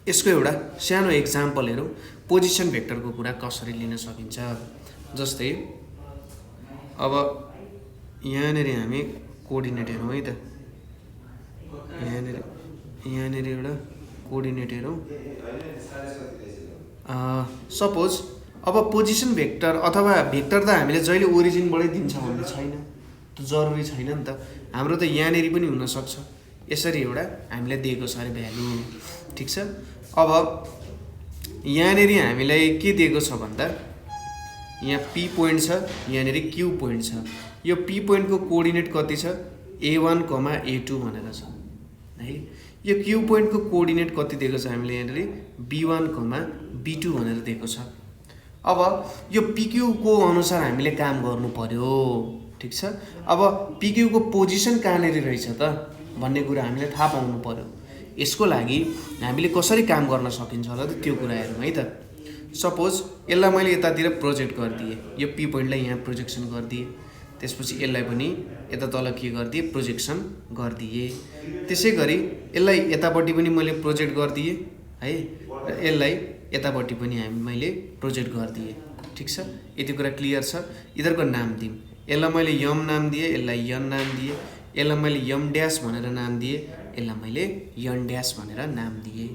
यसको एउटा सानो एक्जाम्पल हेरौँ, पोजिसन भेक्टरको कुरा कसरी लिन सकिन्छ। जस्तै अब यहाँनिर हामी कोअर्डिनेट हेरौँ है त, यहाँनिर एउटा कोअर्डिनेट हेरौँ। सपोज अब पोजिसन भेक्टर अथवा भेक्टर त हामीले जहिले ओरिजिनबाटै दिन्छ भन्ने छैन, त्यो जरुरी छैन नि त। हाम्रो त यहाँनिर पनि हुनसक्छ, यसरी एउटा हामीलाई दिएको छ अरे भ्यालु, ठिक छ। अब यहाँनिर हामीलाई के दिएको छ भन्दा यहाँ P पोइन्ट छ, यहाँनिर Q पोइन्ट छ। यो P पोइन्टको कोअर्डिनेट कति छ, A1, A2 भनेर छ है। यो Q पोइन्टको कोअर्डिनेट कति दिएको छ हामीले यहाँनिर B1, B2 भनेर दिएको छ। अब यो PQ को अनुसार हामीले काम गर्नु पर्यो, ठिक छ। अब PQ को पोजिसन कहाँनिर रहेछ त भन्ने कुरा हामीले थाहा पाउनु पर्यो। यसको लागि हामीले कसरी काम गर्न सकिन्छ होला त त्यो कुरा हेरौँ है त। सपोज यसलाई मैले यतातिर प्रोजेक्ट गरिदिएँ, यो P पोइन्टलाई यहाँ प्रोजेक्सन गरिदिएँ, त्यसपछि यसलाई पनि यता तल के गरिदिएँ, प्रोजेक्सन गरिदिएँ। त्यसै गरी यसलाई यतापट्टि पनि मैले प्रोजेक्ट गरिदिएँ है, र यसलाई यतापट्टि पनि मैले प्रोजेक्ट गरिदिएँ, ठिक छ। यति कुरा क्लियर छ। यिनीहरूको नाम दिउँ, यसलाई मैले यम नाम दिएँ, यसलाई यन नाम दिएँ, यसलाई मैले यम ड्यास भनेर नाम दिएँ, यसलाई मैले यन ड्यास भनेर नाम दिएँ,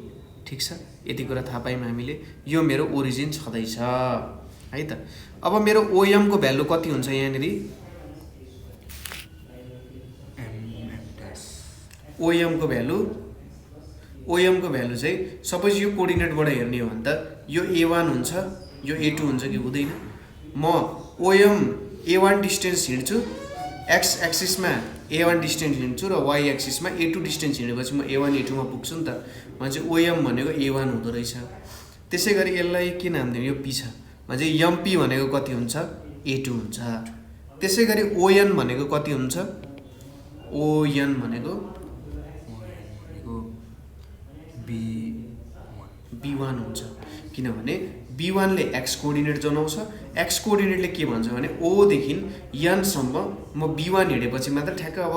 ठिक छ। यति कुरा थाहा पायौँ हामीले। यो मेरो ओरिजिन छँदैछ है त। अब मेरो OM को भ्यालु कति हुन्छ यहाँनिर, OM को भ्यालु चाहिँ सपोज यो कोअर्डिनेटबाट हेर्ने हो भने त यो A1 हुन्छ, यो A2 हुन्छ कि हुँदैन। म OM A1 डिस्टेन्स हिँड्छु, X एक्सिसमा A1 डिस्टेन्स हिँड्छु र Y एक्सिसमा A2 डिस्टेन्स हिँडेपछि म A1 A2 मा पुग्छु नि त। भने चाहिँ OM भनेको A1 हुँदो रहेछ। त्यसै गरी यसलाई के नाम दिउँ, यो P छ भने चाहिँ MP भनेको कति हुन्छ, A2 हुन्छ। त्यसै गरी ON भनेको कति हुन्छ, ON भनेको B1 हुन्छ, किनभने B1 ले X कोअर्डिनेट जनाउँछ। X कोअर्डिनेटले के भन्छ भने O देखि N सम्म म B1 हिँडेपछि मात्र ठ्याक्क अब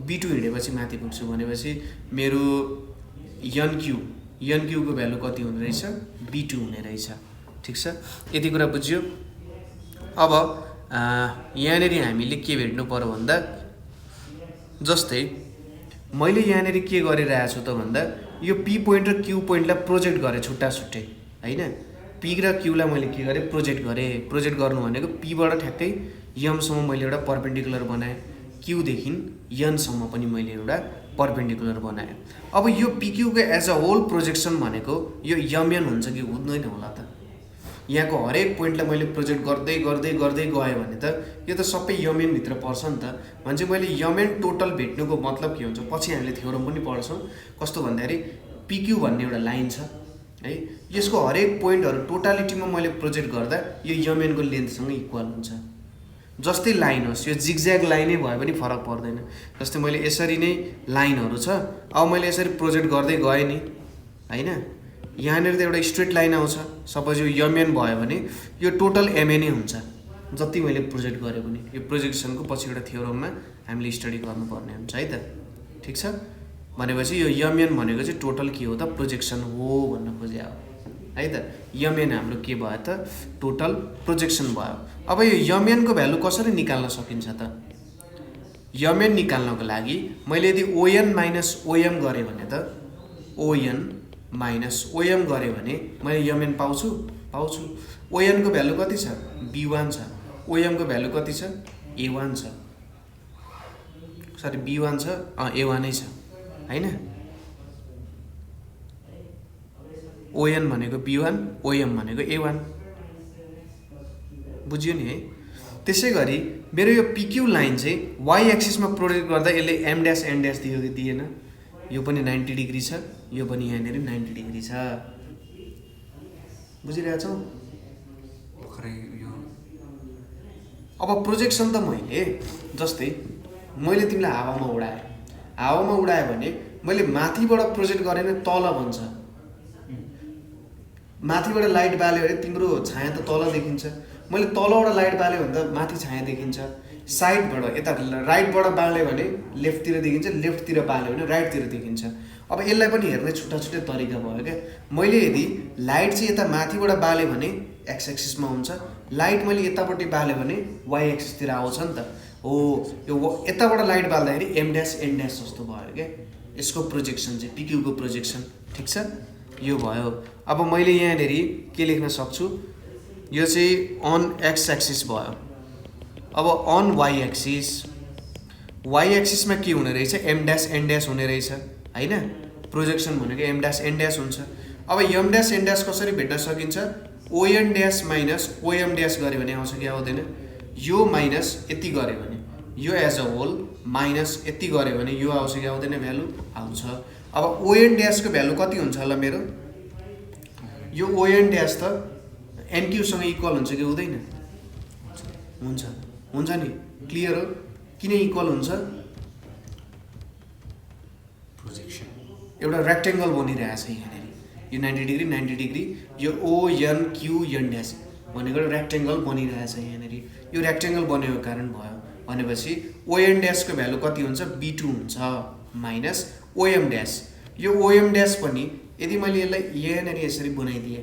B2 हिँडेपछि माथि पुग्छु भनेपछि मेरो NQ को भ्यालु कति हुने रहेछ, B2 हुने रहेछ, ठिक छ। यति कुरा बुझ्यो। अब यहाँनिर हामीले के भेट्नु पर्यो भन्दा, जस्तै मैले यहाँनिर के गरिरहेको छु त भन्दा यो P पोइन्ट र Q पोइन्टलाई प्रोजेक्ट गरेँ छुट्टा छुट्टै, होइन। P र Q लाई मैले के गरेँ, प्रोजेक्ट गरेँ। प्रोजेक्ट गर्नु भनेको P बाट ठ्याक्कै M सम्म मैले एउटा पर्पेन्डिकुलर बनाएँ, Q देखि N सम्म पनि मैले एउटा पर्पेन्डिकुलर बनाएँ। अब यो PQ को एज अ होल प्रोजेक्सन भनेको यो MN हुन्छ कि हुँदैन होला त। यहाँको हरेक पोइन्टलाई मैले प्रोजेक्ट गर्दै गर्दै गर्दै गएँ भने त यो त सबै MN भित्र पर्छ नि त। भने चाहिँ मैले MN टोटल भेट्नुको मतलब के हुन्छ, पछि हामीले थ्योरम पनि पढ्छौँ। कस्तो भन्दाखेरि PQ भन्ने एउटा लाइन छ है, यसको हरेक पोइन्टहरू टोटालिटीमा मैले प्रोजेक्ट गर्दा यो MN को लेन्थसँग इक्वल हुन्छ। जस्तै लाइन होस्, यो जिगज्याग लाइनै भए पनि फरक पर्दैन। जस्तै मैले यसरी नै लाइनहरू छ, अब मैले यसरी प्रोजेक्ट गर्दै गएँ नि, होइन। यहाँनिर त एउटा स्ट्रेट लाइन आउँछ। सपोज यो MN भयो भने यो टोटल MN हुन्छ जति मैले प्रोजेक्ट गरेँ पनि। यो प्रोजेक्सनको पछि एउटा थ्योरममा हामीले स्टडी गर्नुपर्ने हुन्छ है त, ठिक छ। भनेपछि यो MN भनेको चाहिँ टोटल के हो त, प्रोजेक्सन हो भन्न खोजे हो है त। MN हाम्रो के भयो त, टोटल प्रोजेक्सन भयो। अब यो MN को भ्यालु कसरी निकाल्न सकिन्छ त, MN निकाल्नको लागि मैले यदि ON माइनस OM गरेँ भने त, ON माइनस OM गरेँ भने मैले MN पाउँछु। ON को भ्यालु कति छ, B1 छ। OM को भ्यालु कति छ, A1 छ। सरी B1 छ, A1 नै छ, होइन। ओएन भनेको B1, ओएम भनेको A1, बुझ्यो नि है। त्यसै गरी मेरो यो PQ लाइन चाहिँ वाइ एक्सिसमा प्रोजेक्ट गर्दा यसले M ड्यास N ड्यास दियो कि दिएन? यो पनि 90 डिग्री छ, यो पनि यहाँनिर 90 डिग्री छ, बुझिरहेछौ? अब प्रोजेक्सन त मैले जस्तै मैले तिमीलाई हावामा उडाएँ भने मैले माथिबाट प्रोजेक्ट गरेँ भने तल भन्छ, माथिबाट लाइट बाल्यो भने तिम्रो छाया त तल देखिन्छ, मैले तलबाट लाइट बाल्यो भने त माथि छाया देखिन्छ, साइडबाट यता राइटबाट बाल्यो भने लेफ्टतिर देखिन्छ, लेफ्टतिर बाल्यो भने राइटतिर देखिन्छ। अब यसलाई पनि हेर्ने छुट्टा छुट्टै तरिका भयो क्या। मैले यदि लाइट चाहिँ यता माथिबाट बाल्यो भने एक्स एक्सिसमा हुन्छ, लाइट मैले यतापट्टि बाल्यो भने वाइ एक्सिसतिर आउँछ नि त। हो, यो यताबाट light बाल्दाखेरि M dash N dash जस्तो भयो क्या यसको प्रोजेक्सन चाहिँ, PQ को प्रोजेक्सन, ठिक छ? यो भयो। अब मैले यहाँनिर के लेख्न सक्छु, यो चाहिँ अन एक्स एक्सिस भयो। अब अन वाइ एक्सिसमा के हुने रहेछ, M ड्यास N ड्यास हुने रहेछ होइन, प्रोजेक्सन भनेको M ड्यास N ड्यास हुन्छ। अब M ड्यास N ड्यास कसरी भेट्न सकिन्छ, ON dash minus OM dash गऱ्यो भने आउँछ कि आउँदैन, यो माइनस यति गऱ्यो भने यो एज अ होल माइनस यति गऱ्यो भने यो आउँछ कि आउँदैन, भ्यालु आउँछ। अब ON ड्यासको भ्यालु कति हुन्छ होला मेरो, यो ON ड्यास त NQ सँग इक्वल हुन्छ कि हुँदैन, हुन्छ नि, क्लियर हो? किन इक्वल हुन्छ, प्रोजेक्सन एउटा रेक्टेङ्गल बनिरहेछ यहाँनिर, यो 90 डिग्री, यो ONQN ड्यास भनेको रेक्टेङ्गल बनिरहेछ यहाँनिर, यो रेक्टेङ्गल बनेको कारण भयो भनेपछि ON ड्यासको भ्यालु कति हुन्छ, B2 हुन्छ माइनस OM ड्यास। यो OM ड्यास पनि यदि मैले यसलाई यहाँनिर यसरी बनाइदिएँ,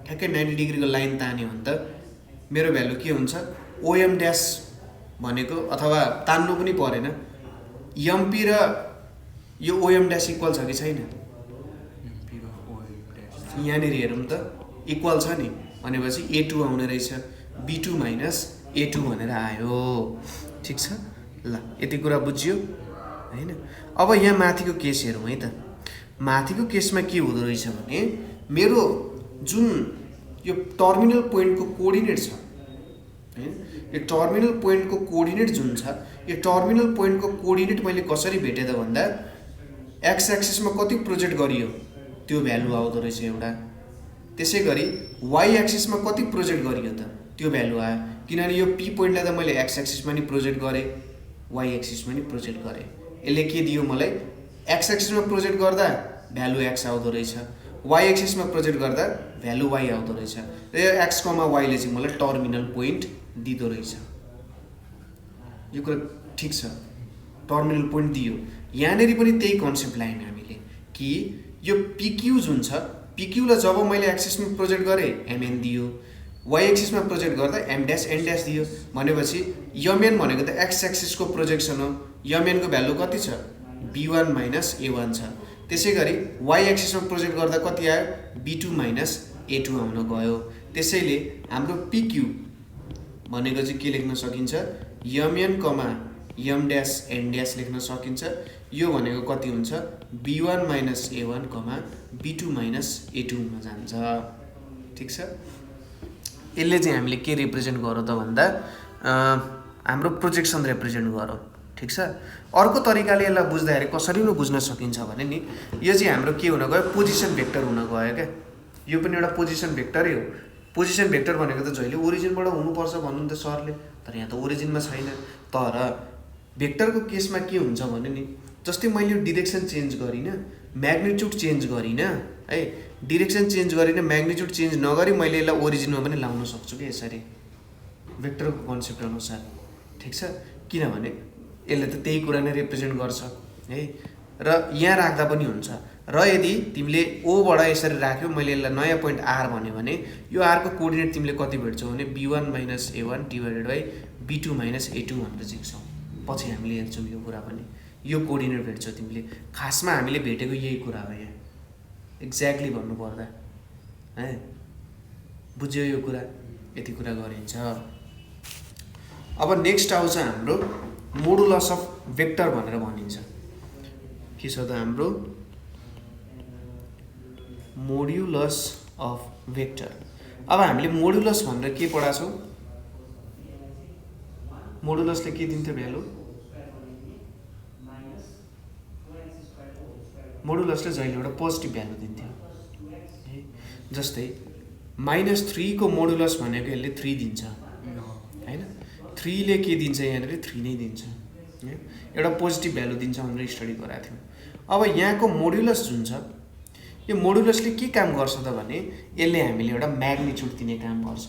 ठ्याक्कै 90 डिग्रीको लाइन तान्यो भने त मेरो भ्यालु के हुन्छ, OM ड्यास भनेको, अथवा तान्नु पनि परेन, MP र यो OM ड्यास इक्वल छ कि छैन, यहाँनिर हेरौँ त इक्वल छ नि, भनेपछि A2 आउने रहेछ, B2 माइनस A2 भनेर आयो, ठिक छ? ल यति कुरा बुझ्यो होइन। अब यहाँ माथिको केस हेरौँ है त। माथिको केसमा के हुँदो रहेछ भने मेरो जुन यो टर्मिनल पोइन्टको कोअर्डिनेट छ हैन, यो टर्मिनल पोइन्टको कोअर्डिनेट जुन छ, यो टर्मिनल पोइन्टको कोअर्डिनेट मैले कसरी भेटेँ त भन्दा एक्स एक्सिसमा कति प्रोजेक्ट गरियो त्यो भ्यालु आउँदो रहेछ एउटा, त्यसै गरी वाइ एक्सिसमा कति प्रोजेक्ट गरियो त त्यो भ्यालु आयो, किनभने यो P पोइन्टलाई त मैले एक्स एक्सिसमा नि प्रोजेक्ट गरेँ, वाइ एक्सिसमा नि प्रोजेक्ट गरेँ। यसले के दियो मलाई, एक्स एक्सिसमा प्रोजेक्ट गर्दा भ्यालु एक्स आउँदो रहेछ, वाइ एक्सिसमा प्रोजेक्ट गर्दा भ्यालु वाइ आउँदो रहेछ, र यो एक्स कमा वाइले चाहिँ मलाई टर्मिनल पोइन्ट दिँदो रहेछ। यो कुरा ठिक छ, टर्मिनल पोइन्ट दियो। यहाँनिर पनि त्यही कन्सेप्ट ल्यायौँ हामीले कि यो PQ जुन छ, PQ लाई जब मैले एक्सिसमा प्रोजेक्ट गरेँ MN दियो, वाइ एक्सिसमा प्रोजेक्ट गर्दा M ड्यास N ड्यास दियो, भनेपछि MN भनेको त एक्स एक्सिसको प्रोजेक्सन हो, MN को भ्यालु कति छ, B1 माइनस A1 छ। त्यसै गरी वाइ एक्सिसमा प्रोजेक्ट गर्दा कति आयो, B2 माइनस A2 आउन गयो। त्यसैले हाम्रो PQ भनेको चाहिँ के लेख्न सकिन्छ, MN कमा M ड्यास N ड्यास लेख्न सकिन्छ। यो भनेको कति हुन्छ, B1 माइनस A1 कमा B2 माइनस A2 मा जान्छ, ठिक छ? यसले चाहिँ हामीले के रिप्रेजेन्ट गरौँ त भन्दा हाम्रो प्रोजेक्सन रिप्रेजेन्ट गरौँ, ठिक छ? अर्को तरिकाले यसलाई बुझ्दाखेरि कसरी न बुझ्न सकिन्छ भने नि, यो चाहिँ हाम्रो के हुन गयो, पोजिसन भेक्टर हुन गयो क्या। यो पनि एउटा पोजिसन भेक्टरै हो। पोजिसन भेक्टर भनेको त जहिले ओरिजिनबाट हुनुपर्छ भन्नु नि त सरले, तर यहाँ त ओरिजिनमा छैन। तर भेक्टरको केसमा के हुन्छ भने नि, जस्तै मैले यो डिरेक्सन चेन्ज गरिनँ, म्याग्निट्युड चेन्ज गरिनँ है, डिरेक्सन चेन्ज गरिनँ, म्याग्निट्युड चेन्ज नगरी मैले यसलाई ओरिजिनमा पनि लाउन सक्छु कि यसरी, भेक्टरको कन्सेप्ट अनुसार, ठिक छ? किनभने यसले त त्यही कुरा नै रिप्रेजेन्ट गर्छ है, र यहाँ राख्दा पनि हुन्छ। र यदि तिमीले ओबाट यसरी राख्यो, मैले यसलाई नयाँ पोइन्ट R भन्यो भने यो R को कोअर्डिनेट तिमीले कति भेट्छौ भने B1 minus A1 divided by B2 minus A2 भनेर लेख्छौ। पछि हामीले हेर्छौँ यो कुरा पनि, यो कोअर्डिनेट भेट्छौ तिमीले। खासमा हामीले भेटेको यही कुरा हो यहाँ, एक्ज्याक्टली भन्नुपर्दा है, बुझ्यो यो कुरा, यति कुरा गरिन्छ। अब नेक्स्ट आउँछ हाम्रो मोडुलस अफ भेक्टर भनेर भनिन्छ। के छ त हाम्रो मोड्युलस अफ भेक्टर। अब हामीले मोडुलस भनेर के पढाएको छौँ? मोडुलसले के दिन्थ्यो भ्यालु? मोडुलसले जहिले एउटा पोजिटिभ भ्यालु दिन्थ्यो है। जस्तै -3 को मोडुलस भनेको यसले 3 दिन्छ हैन। 3 ले के दिन्छ? यहाँनिर 3 नै दिन्छ, एउटा पोजिटिभ भ्यालु दिन्छ भनेर स्टडी गराएको थियौँ। अब यहाँको मोडुलस जुन छ, यो मोडुलसले के काम गर्छ त भने यसले हामीले एउटा म्याग्निट्युड दिने काम गर्छ।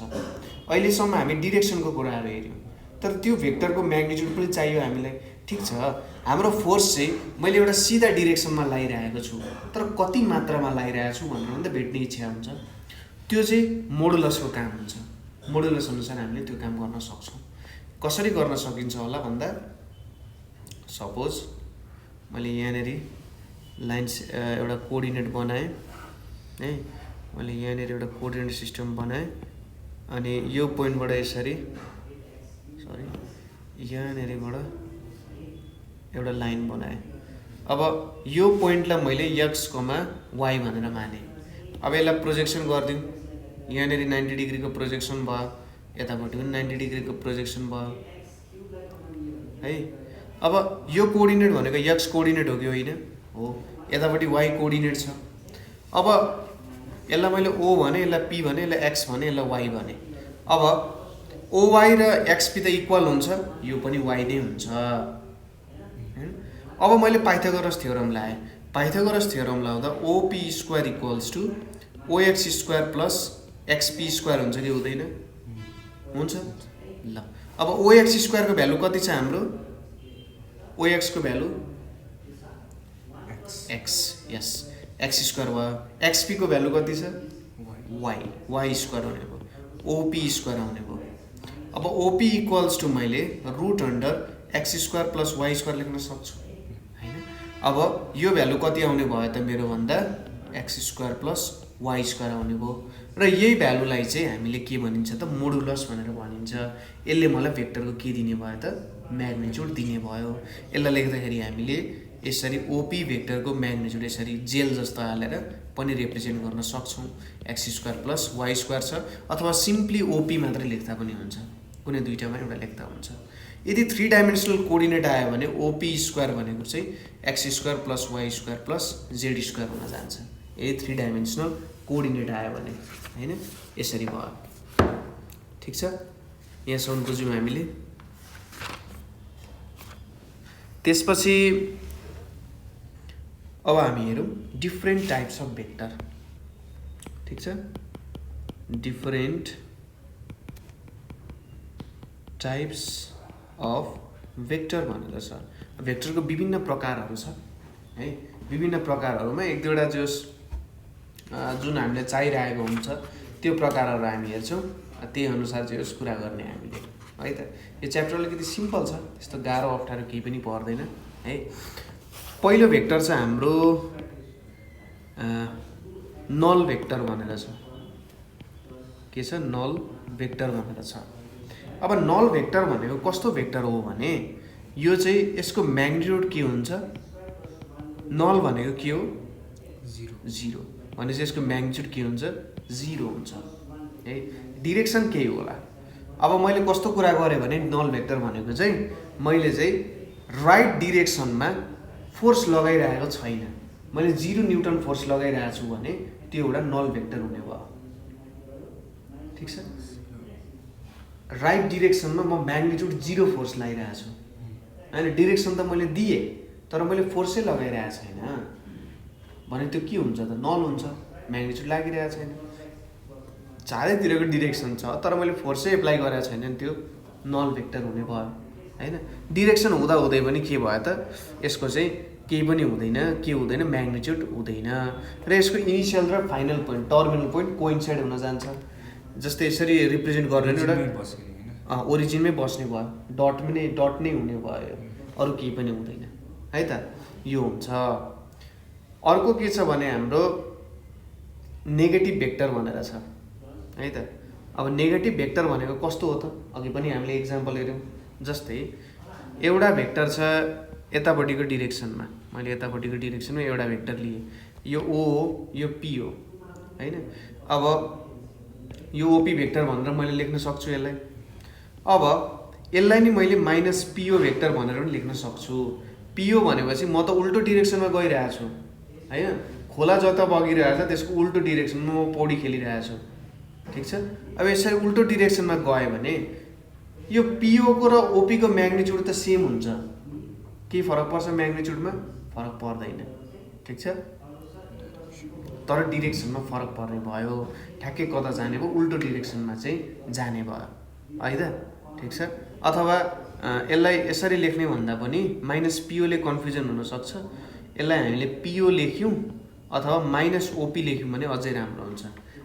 अहिलेसम्म हामी डिरेक्सनको कुराहरू हेऱ्यौँ, तर त्यो भेक्टरको म्याग्निट्युड पनि चाहियो हामीलाई। ठिक छ, हाम्रो फोर्स चाहिँ मैले एउटा सिधा डिरेक्सनमा लगाइरहेको छु, तर कति मात्रामा लगाइरहेको छु भनेर पनि त भेट्ने इच्छा हुन्छ। त्यो चाहिँ मोडुलसको काम हुन्छ। मोडुलस अनुसार हामीले त्यो काम गर्न सक्छौँ। कसरी गर्न सकिन्छ होला भन्दा, सपोज मैले यहाँनिर लाइन एउटा कोअर्डिनेट बनाएँ है, मैले यहाँनिर एउटा कोअर्डिनेट सिस्टम बनाएँ अनि यो पोइन्टबाट यसरी यहाँनिरबाट एउटा लाइन बनाएँ। अब यो पोइन्टलाई मैले x, y भनेर माने। अब यसलाई प्रोजेक्सन गरिदिउँ, यहाँनिर 90 डिग्रीको प्रोजेक्सन भयो, यतापट्टि पनि 90 डिग्रीको प्रोजेक्सन भयो है। अब यो कोअर्डिनेट भनेको x कोअर्डिनेट हो कि होइन? हो। यतापट्टि y कोअर्डिनेट छ। अब यसलाई मैले o भने, यसलाई p भने, यसलाई x भने, यसलाई y भने। अब OY र XP त इक्वल हुन्छ, यो पनि y नै हुन्छ। अब मैले पाइथागोरस थ्योरम लाएँ। पाइथागोरस थ्योरम लाउँदा OP square equals to OX square plus XP square हुन्छ कि हुँदैन? हुन्छ। ल अब OX स्क्वायरको भ्यालु कति छ हाम्रो? OX को भ्यालु x, यस, x स्क्वायर भयो। XP को भ्यालु कति छ? y स्क्वायर हुने भयो, OP स्क्वायर आउने भयो। अब OP इक्वल्स टु मैले root under x square plus y square लेख्न सक्छु हैन। अब यो भ्यालु कति आउने भयो त मेरो भन्दा? x square plus y square आउने भयो। र यही भ्यालुलाई चाहिँ हामीले के भनिन्छ त? मोडुलस भनेर भनिन्छ। यसले मलाई भेक्टरको के दिने भयो त? म्याग्निट्युड दिने भयो। यसलाई लेख्दाखेरि हामीले यसरी OP भेक्टरको म्याग्निट्युड यसरी जेल जस्तो हालेर पनि रिप्रेजेन्ट गर्न सक्छौँ। x square plus y square छ, अथवा सिम्पली OP मात्रै लेख्दा पनि हुन्छ, कुनै दुईटामा एउटा लेख्दा हुन्छ। यदि 3 डाइमेन्सनल कोअर्डिनेट आयो भने OP स्क्वायर भनेको चाहिँ x square plus y square plus z square हुन जान्छ, यदि 3 डाइमेन्सनल कोअर्डिनेट आयो भने हैन। यसरी भयो। ठिक छ, यहाँसम्म बुझ्यौँ हामीले। त्यसपछि अब हामी हेरौँ डिफरेन्ट टाइप्स अफ भेक्टर। ठिक छ, डिफरेन्ट टाइप्स अफ भेक्टर भनेर छ। भेक्टरको विभिन्न प्रकारहरू छ है। विभिन्न प्रकारहरूमा एक दुईवटा जुन हामीले चाहिरहेको हुन्छ त्यो प्रकारहरू हामी हेर्छौँ, त्यही अनुसार चाहिँ यस कुरा गर्ने हामीले है त। यो च्याप्टर अलिकति सिम्पल छ, त्यस्तो गाह्रो अप्ठ्यारो केही पनि पर्दैन है। पहिलो भेक्टर छ हाम्रो नल भेक्टर भनेर छ। के छ? नल भेक्टर भनेर छ। अब नल भेक्टर भनेको कस्तो भेक्टर हो भने यो चाहिँ यसको म्याग्निट्युड के हुन्छ? नल भनेको के हो? 0 भनेपछि यसको म्याग्निट्युड के हुन्छ? 0 हुन्छ है। डिरेक्सन केही होला। अब मैले कस्तो कुरा गरेँ भने नल भेक्टर भनेको चाहिँ मैले चाहिँ राइट डिरेक्सनमा फोर्स लगाइरहेको छैन, मैले 0 न्युटन फोर्स लगाइरहेको छु भने त्यो एउटा नल भेक्टर हुने भयो। ठिक छ, राइट डिरेक्सनमा म म्याग्निट्युड 0 फोर्स लगाइरहेको छु होइन। डिरेक्सन त मैले दिएँ तर मैले फोर्सै लगाइरहेको छैन भने त्यो के हुन्छ त? नल हुन्छ, म्याग्निट्युड लागिरहेको छैन। चारैतिरको डिरेक्सन छ तर मैले फोर्सै एप्लाई गरेको छैन भने त्यो नल भेक्टर हुने भयो हैन। डिरेक्सन हुँदा हुँदै पनि के भयो त? यसको चाहिँ केही पनि हुँदैन। के हुँदैन? म्याग्निट्युड हुँदैन। र यसको इनिसियल र final point, terminal point coincide हुन जान्छ। जस्तै यसरी रिप्रेजेन्ट गर्ने एउटा ओरिजिनमै बस्ने भयो, डट नै हुने भयो, अरू केही पनि हुँदैन है त। यो हुन्छ। अर्को के छ भने हाम्रो नेगेटिभ भेक्टर भनेर छ है त। अब नेगेटिभ भेक्टर भनेको कस्तो हो त? अघि पनि हामीले इक्जाम्पल हेऱ्यौँ। जस्तै एउटा भेक्टर छ यतापट्टिको डिरेक्सनमा, मैले यतापट्टिको डिरेक्सनमा एउटा भेक्टर लिएँ, यो O हो, यो P हो हैन। अब यो ओपी भेक्टर भनेर मैले लेख्न सक्छु यसलाई। अब यसलाई नि मैले माइनस पिओ भेक्टर भनेर पनि लेख्न सक्छु। पिओ भनेपछि म त उल्टो डिरेक्सनमा गइरहेको छु हैन, खोला जता बगिरहेको छ त्यसको उल्टो डिरेक्सनमा म पौडी खेलिरहेको छु, ठिक छ। अब यसरी उल्टो डिरेक्सनमा गयो भने यो पिओको र ओपीको म्याग्निट्युड त सेम हुन्छ, केही फरक पर्छ म्याग्निट्युडमा? फरक पर्दैन, ठिक छ। तर डिरेक्सनमा फरक पर्ने भयो, ठ्याक्कै कता जाने भयो? उल्टो डिरेक्सनमा चाहिँ जाने भयो है त, ठिक छ। अथवा यसलाई यसरी लेख्ने भन्दा पनि माइनस पिओले कन्फ्युजन हुनसक्छ, यसलाई हामीले पिओ लेख्यौँ अथवा माइनस ओपी लेख्यौँ भने अझै राम्रो हुन्छ।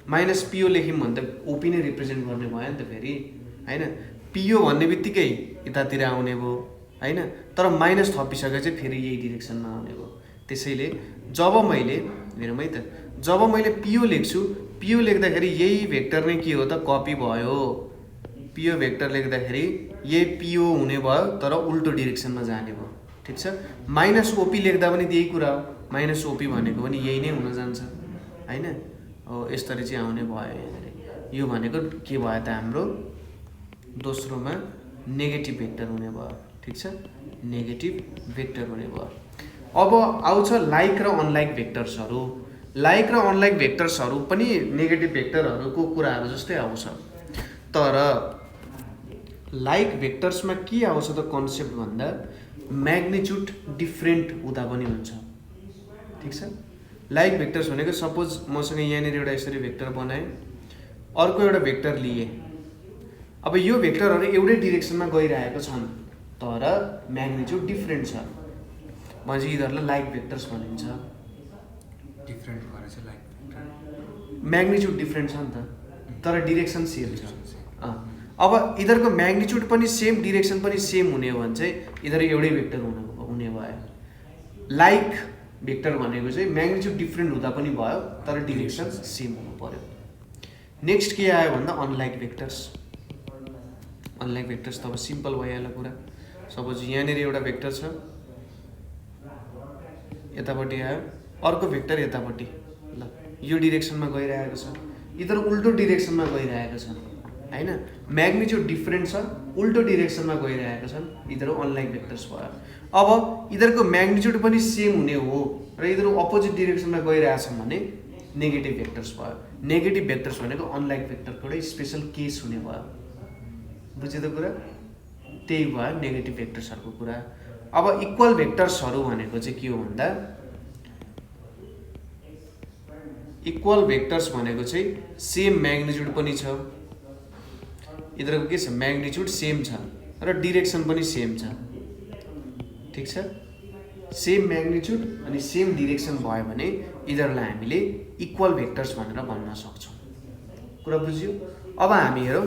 माइनस पिओ लेख्यौँ भने त ओपी नै रिप्रेजेन्ट गर्ने भयो नि त फेरि हैन। पिओ भन्ने बित्तिकै यतातिर आउने भयो हैन, तर माइनस थपिसकेपछि फेरि यही डिरेक्सनमा आउने भयो। त्यसैले जब मैले हेरौँ है त, जब मैले पिओ लेख्छु, पिओ लेख्दाखेरि यही भेक्टर नै के हो त? कपी भयो। पिओ भेक्टर लेख्दाखेरि यही पिओ हुने भयो तर उल्टो डिरेक्सनमा जाने भयो, ठिक छ। माइनस ओपी लेख्दा पनि त्यही कुरा हो, माइनस ओपी भनेको पनि यही नै हुन जान्छ हैन। हो यसरी चाहिँ आउने भयो यहाँनिर। यो भनेको के भयो त? हाम्रो दोस्रोमा नेगेटिभ भेक्टर हुने भयो, ठिक छ, नेगेटिभ भेक्टर हुने भयो। अब आउँछ लाइक र अनलाइक भेक्टर्सहरू। लाइक र अनलाइक भेक्टर्सहरू पनि नेगेटिभ भेक्टरहरूको कुराहरू जस्तै आउँछ, तर लाइक भेक्टर्समा के आउँछ त कन्सेप्ट भन्दा म्याग्निट्युड डिफ्रेन्ट हुँदा पनि हुन्छ, ठिक छ। लाइक भेक्टर्स भनेको सपोज मसँग यहाँनिर एउटा यसरी भेक्टर बनाएँ, अर्को एउटा भेक्टर लिएँ। अब यो भेक्टरहरू एउटै डिरेक्सनमा गइरहेको छन् तर म्याग्निट्युड डिफ्रेन्ट छ भने यिनीहरूलाई लाइक भेक्टर्स भनिन्छ। डिफ्रेन्ट भएर चाहिँ लाइक भेक्टर, म्याग्निट्युड डिफ्रेन्ट छ नि त तर डिरेक्सन सेम छ। अब यिनीहरूको म्याग्निट्युड पनि सेम, डिरेक्सन पनि सेम हुने हो भने चाहिँ यिनीहरू एउटै भेक्टर हुने भयो। लाइक भेक्टर भनेको चाहिँ म्याग्निट्युड डिफ्रेन्ट हुँदा पनि भयो तर डिरेक्सन सेम हुनु पर्यो। नेक्स्ट के आयो भन्दा अनलाइक भेक्टर्स। अनलाइक भेक्टर्स त अब सिम्पल भइहाल्यो कुरा। सपोज यहाँनिर एउटा भेक्टर छ, यतापट्टि आयो, अर्को भेक्टर यतापट्टि, ल यो डिरेक्सनमा गइरहेको छ, यिनीहरू उल्टो डिरेक्सनमा गइरहेको छन् हैन, म्याग्निट्युड डिफ्रेन्ट छ, उल्टो डिरेक्सनमा गइरहेको छन्, यिनीहरू अनलाइक भेक्टर्स भयो। अब यिनीहरूको म्याग्निट्युड पनि सेम हुने हो र यिनीहरू अपोजिट डिरेक्सनमा गइरहेछन् भने नेगेटिभ भेक्टर्स भयो। नेगेटिभ भेक्टर्स भनेको अनलाइक भेक्टरको एउटा स्पेसल केस हुने भयो, बुझ्यो त कुरा? त्यही भयो नेगेटिभ भेक्टर्सहरूको कुरा। अब इक्वल भेक्टर्सहरू भनेको चाहिँ के हो भन्दा इक्वल भेक्टर्स भनेको चाहिँ सेम म्याग्निट्युड पनि छ, यिनीहरूको के छ? म्याग्निट्युड सेम छ र डिरेक्सन पनि सेम छ, ठिक छ। सेम म्याग्निट्युड अनि सेम डिरेक्सन भयो भने यिनीहरूलाई हामीले इक्वल भेक्टर्स भनेर भन्न सक्छौँ। कुरा बुझ्यो? अब हामी हेरौँ,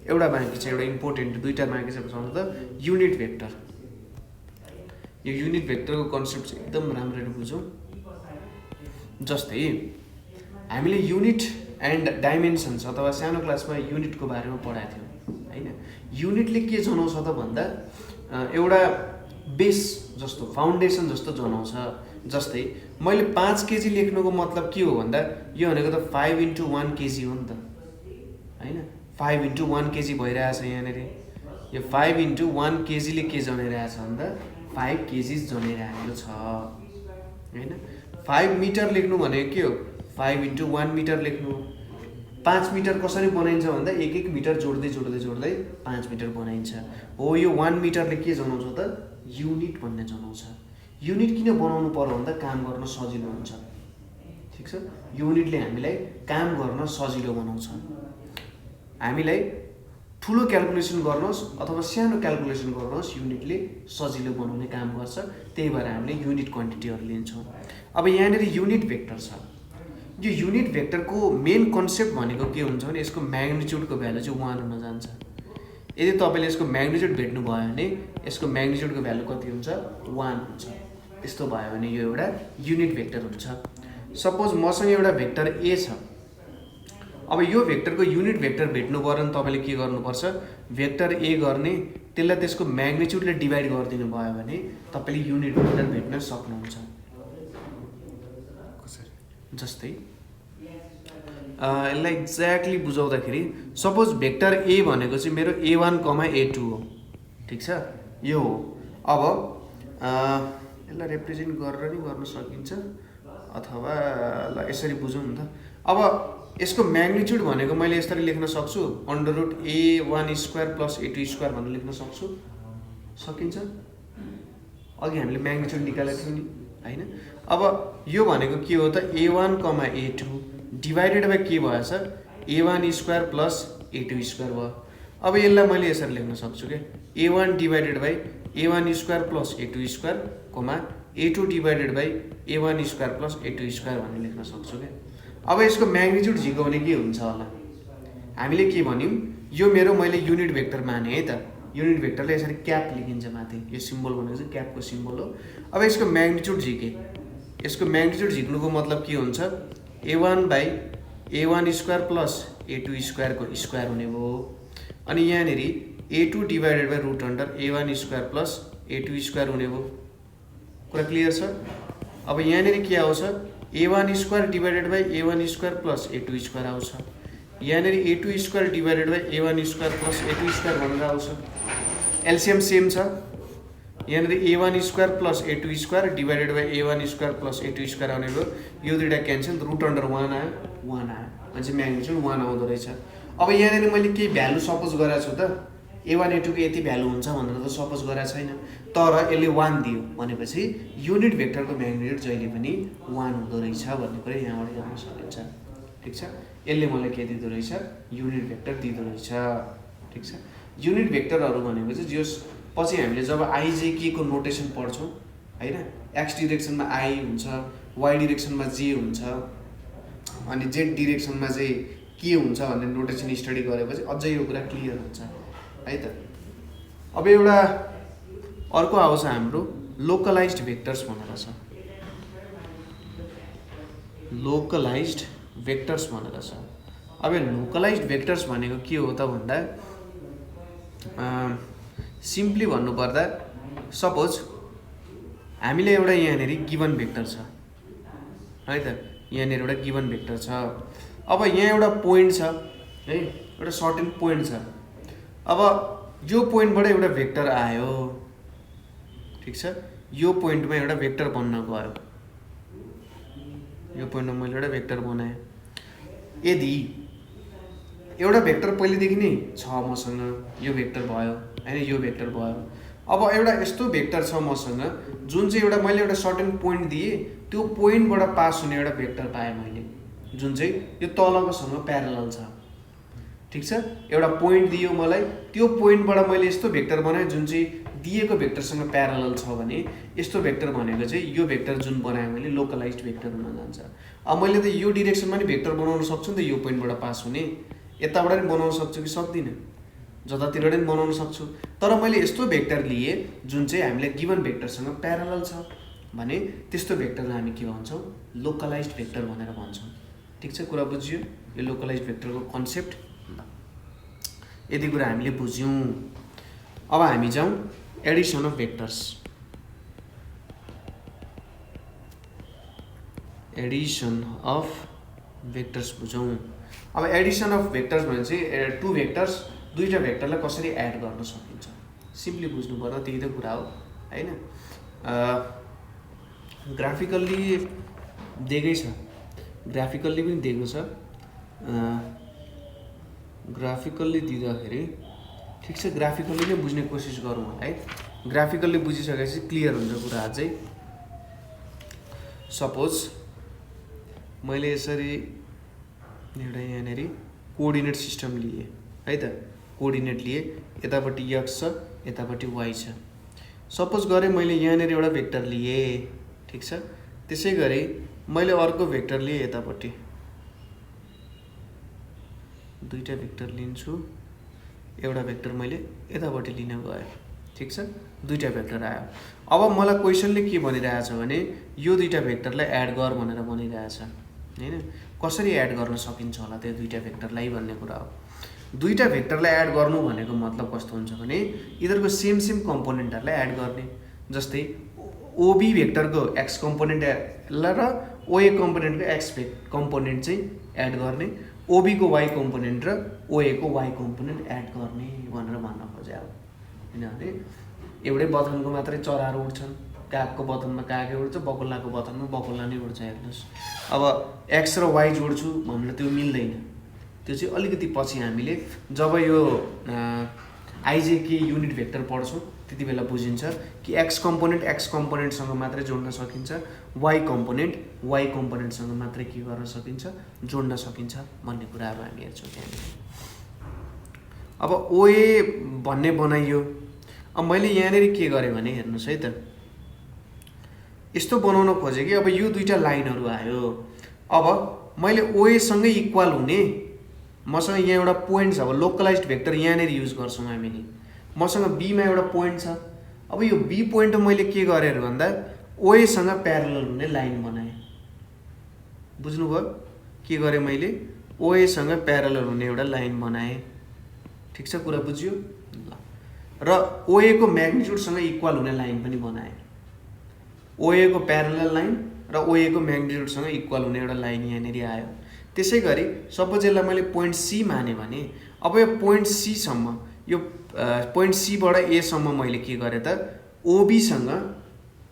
एउटा बाँकी छ, एउटा इम्पोर्टेन्ट, दुईवटा बाँकी छ भन्छ त युनिट भेक्टर। यो युनिट भेक्टरको कन्सेप्ट चाहिँ एकदम राम्ररी बुझौँ। जस्तै हामीले युनिट एन्ड डाइमेन्सन्स अथवा सानो क्लासमा युनिटको बारेमा पढाएको थियौँ हैन। युनिटले के जनाउँछ त भन्दा एउटा बेस जस्तो, फाउन्डेसन जस्तो जनाउँछ। जस्तै मैले 5 केजी लेख्नुको मतलब के हो भन्दा यो भनेको त 5 × 1 केजी हो नि त हैन। 5 × 1 केजी भइरहेछ यहाँनिर। यो 5 × 1 केजीले के जनाइरहेछ भन्दा 5 केजिज जनाइरहेको छ हैन। 5 मिटर लेख्नु भनेको के हो? 5 × 1 मिटर लेख्नु। 5 मिटर कसरी बनाइन्छ भन्दा 1 मिटर जोड्दै जोड्दै जोड्दै 5 मिटर बनाइन्छ। हो यो 1 मिटरले के जनाउँछ त? युनिट भन्ने जनाउँछ। युनिट किन बनाउनु पर्यो भन्दा काम गर्न सजिलो हुन्छ, ठिक छ। युनिटले हामीलाई काम गर्न सजिलो बनाउँछ। हामीलाई ठुलो क्याल्कुलेसन गर्नुहोस् अथवा सानो क्याल्कुलेसन गर्नुहोस्, युनिटले सजिलो बनाउने काम गर्छ। त्यही भएर हामीले युनिट क्वान्टिटीहरू लिन्छौँ। अब यहाँनिर युनिट भेक्टर छ। यो युनिट भेक्टरको मेन कन्सेप्ट भनेको के हुन्छ भने यसको म्याग्निट्युडको भ्यालु चाहिँ 1 हुन जान्छ। यदि तपाईँले यसको म्याग्निट्युड भेट्नु भयो भने यसको म्याग्निट्युडको भ्यालु कति हुन्छ? 1 हुन्छ। त्यस्तो भयो भने यो एउटा युनिट भेक्टर हुन्छ। सपोज मसँग एउटा भेक्टर ए छ। अब यो भेक्टरको युनिट भेक्टर भेट्नु पर्यो भने तपाईँले के गर्नुपर्छ? भेक्टर ए गर्ने, त्यसलाई त्यसको म्याग्निट्युडले डिभाइड गरिदिनु भयो भने तपाईँले युनिट भेक्टर भेट्न सक्नुहुन्छ। जस्तै यसलाई एक्ज्याक्टली बुझाउँदाखेरि सपोज भेक्टर ए भनेको चाहिँ मेरो A1, A2 हो, ठिक छ, यो हो। अब यसलाई रिप्रेजेन्ट गरेर नि गर्न सकिन्छ अथवा ल यसरी बुझौँ नि त। अब यसको म्याग्निट्युड भनेको मैले यसरी लेख्न सक्छु, √A1² + A2² भनेर लेख्न सक्छु, सकिन्छ। अघि हामीले म्याग्निट्युड निकालेको थियौँ नि, होइन? अब यो भनेको के हो त, A1, A2 डिभाइडेड बाई के भएछ, A1² + A2² भयो। अब यसलाई मैले यसरी लेख्न सक्छु क्या, A1 divided by A1² + A2², A2 divided by A1² + A2² भनेर लेख्न सक्छु क्या। अब यसको म्याग्निट्युड झिको भने के हुन्छ होला, हामीले के भन्यौँ, यो मेरो मैले युनिट भेक्टर माने है त, युनिट भेक्टरले यसरी क्याप लेखिन्छ माथि, यो सिम्बल भनेको चाहिँ क्यापको सिम्बल हो। अब यसको म्याग्निट्युड झिके, यसको म्याग्निट्युड झिक्नुको मतलब के हुन्छ, A1 बाई A1² + A2² को स्क्वायर हुने भयो। अनि यहाँनिर A2 divided by √A1² + A2² हुने भयो। कुरा क्लियर छ? अब यहाँनिर के आउँछ, A1² divided by A1² + A2² आउँछ। यहाँनिर A2² divided by A1² + A2² भनेर आउँछ। एलसिएम सेम छ, यहाँनिर A1² + A2² divided by A1² + A2² आउने भयो। यो दुइटा क्यान्सल, √1 आयो, 1 आयो, अनि म्याग्निट्युड 1 आउँदो रहेछ। अब यहाँनिर मैले केही भ्यालु सपोज गरेको छु त, A1 A2 को यति भ्यालु हुन्छ भनेर त सपोज गरेको छैन, तर यसले 1 दियो भनेपछि युनिट भेक्टरको म्याग्निट्युड जहिले पनि 1 हुँदो रहेछ भन्ने कुरा यहाँबाट जान्न सकिन्छ, ठिक छ। यसले मलाई के दिँदो रहेछ, युनिट भेक्टर दिँदो रहेछ, ठिक छ। युनिट भेक्टरहरू भनेको चाहिँ जस पछि हामीले जब IJK को नोटेसन पढ्छौँ होइन, एक्स डिरेक्सनमा I हुन्छ, वाइ डिरेक्सनमा J हुन्छ, अनि जेड डिरेक्सनमा चाहिँ के हुन्छ भन्ने नोटेसन स्टडी गरेपछि अझै यो कुरा क्लियर हुन्छ है त। अब एउटा अर्को आउँछ हाम्रो लोकलाइज्ड भेक्टर्स भनेर छ, लोकलाइज्ड भेक्टर्स भनेर छ। अब यो लोकलाइज्ड भेक्टर्स भनेको के हो त भन्दा सिम्पली भन्नुपर्दा सपोज हामीले एउटा यहाँनिर गिभन भेक्टर छ है त, यहाँनिर एउटा गिभन भेक्टर छ। अब यहाँ एउटा पोइन्ट छ है, एउटा सर्टेन पोइन्ट छ। अब यो पोइन्टबाट एउटा भेक्टर आयो, ठिक छ, यो पोइन्टमा एउटा भेक्टर बन्न गयो, यो पोइन्टमा मैले एउटा भेक्टर बनाएँ। यदि एउटा भेक्टर पहिलेदेखि नै छ मसँग, यो भेक्टर भयो होइन, यो भेक्टर भयो। अब एउटा यस्तो भेक्टर छ मसँग जुन चाहिँ एउटा मैले एउटा सर्टेन पोइन्ट दिएँ, त्यो पोइन्टबाट पास हुने एउटा भेक्टर पाएँ मैले, जुन चाहिँ यो तलकोसँग प्यारलल छ, ठिक छ। एउटा पोइन्ट दियो मलाई, त्यो पोइन्टबाट मैले यस्तो भेक्टर बनाएँ जुन चाहिँ दिएको भेक्टरसँग प्यारलल छ भने यस्तो भेक्टर भनेको चाहिँ यो भेक्टर जुन बनाएँ मैले लोकलाइज्ड भेक्टर हुन जान्छ। अब मैले त यो डिरेक्सनमा नि भेक्टर बनाउन सक्छु नि त, यो पोइन्टबाट पास हुने, यताबाट नि बनाउन सक्छु कि सक्दिनँ, जतातिर नि बनाउन सक्छु। तर मैले यस्तो भेक्टर लिएँ जुन चाहिँ हामीले गिभन भेक्टरसँग प्यारलल छ भने त्यस्तो भेक्टरलाई हामी के भन्छौँ, लोकलाइज्ड भेक्टर भनेर भन्छौँ, ठिक छ। कुरा बुझ्यो यो लोकलाइज्ड भेक्टरको कन्सेप्ट, यति कुरा हामीले बुझ्यौँ। अब हामी जाउँ addition of vectors. Addition of vectors बुझौँ। अब एडिसन अफ भेक्टर्स भनेपछि टु भेक्टर्स, दुईवटा भेक्टरलाई कसरी एड गर्न सकिन्छ, सिम्पली बुझ्नु पर्दा त्यही त कुरा हो होइन। ग्राफिकल्ली दिएकै छ, ग्राफिकल्ली पनि दिएको छ, ग्राफिकल्ली दिँदाखेरि ठिक छ, ग्राफिकल्ली नै बुझ्ने कोसिस गरौँ है। ग्राफिकल्ली बुझिसकेपछि क्लियर हुन्छ कुरा अझै। सपोज मैले यसरी एउटा यहाँनिर कोअर्डिनेट सिस्टम लिएँ है त, कोअर्डिनेट लिएँ, यतापट्टि x छ, यतापट्टि y छ। सपोज गरेँ मैले यहाँनिर एउटा भेक्टर लिएँ, ठिक छ। त्यसै गरी मैले अर्को भेक्टर लिएँ यतापट्टि, दुईवटा भेक्टर लिन्छु, एउटा भेक्टर मैले यतापट्टि लिन गएँ, ठिक छ, दुईवटा भेक्टर आयो। अब मलाई क्वेसनले के भनिरहेछ भने यो दुईवटा भेक्टरलाई एड गर भनेर भनिरहेछ होइन। कसरी एड गर्न सकिन्छ होला त्यो दुईवटा भेक्टरलाई भन्ने कुरा हो। दुईवटा भेक्टरलाई एड गर्नु भनेको मतलब कस्तो हुन्छ भने यिनीहरूको सेम सेम कम्पोनेन्टहरूलाई एड गर्ने। जस्तै ओबी भेक्टरको एक्स कम्पोनेन्ट र ओए कम्पोनेन्टको एक्स कम्पोनेन्ट चाहिँ एड गर्ने, ओबीको वाइ कम्पोनेन्ट र ओएको वाइ कम्पोनेन्ट एड गर्ने भनेर भन्न खोजे अब। किनभने एउटै बथनको मात्रै चराहरू उड्छन्, कागको बथनमा कागै उड्छ, बकुल्लाको बथनमा बकुल्ला नै उड्छ। हेर्नुहोस् अब एक्स र वाइ जोड्छु भनेर त्यो मिल्दैन। त्यो चाहिँ अलिकति पछि हामीले जब यो आइजेके युनिट भेक्टर पढ्छौँ त्यति बेला बुझिन्छ कि एक्स कम्पोनेन्टसँग मात्रै जोड्न सकिन्छ, वाइ कम्पोनेन्टसँग मात्रै के गर्न सकिन्छ, जोड्न सकिन्छ भन्ने कुराहरू हामी हेर्छौँ त्यहाँनिर। अब ओए भन्ने बनाइयो। अब मैले यहाँनिर के गरेँ भने हेर्नुहोस् है त, यस्तो बनाउन खोजेँ कि अब यो दुईवटा लाइनहरू आयो। अब मैले ओएसँगै इक्वल हुने, मसँग यहाँ एउटा पोइन्ट छ। अब लोकलाइज्ड भेक्टर यहाँनिर युज गर्छौँ हामीले। मसँग बीमा एउटा पोइन्ट छ। अब यो बी पोइन्ट मैले के गरेँ भन्दा ओएसँग प्यारलल हुने लाइन बनाएँ। बुझ्नुभयो के गरेँ मैले? ओएसँग प्यारलल हुने एउटा लाइन बनाएँ। ठिक छ, कुरा बुझ्यो? ल, र ओएको म्याग्निट्युडसँग इक्वल हुने लाइन पनि बनाएँ। ओएको प्यारलल लाइन र ओएको म्याग्निट्युडसँग इक्वल हुने एउटा लाइन यहाँनिर आयो। त्यसै गरी सपोज यसलाई मैले पोइन्ट सी माने भने अब यो पोइन्ट सीसम्म, यो पोइन्ट सीबाट एसम्म मैले के गरेँ त ओबीसँग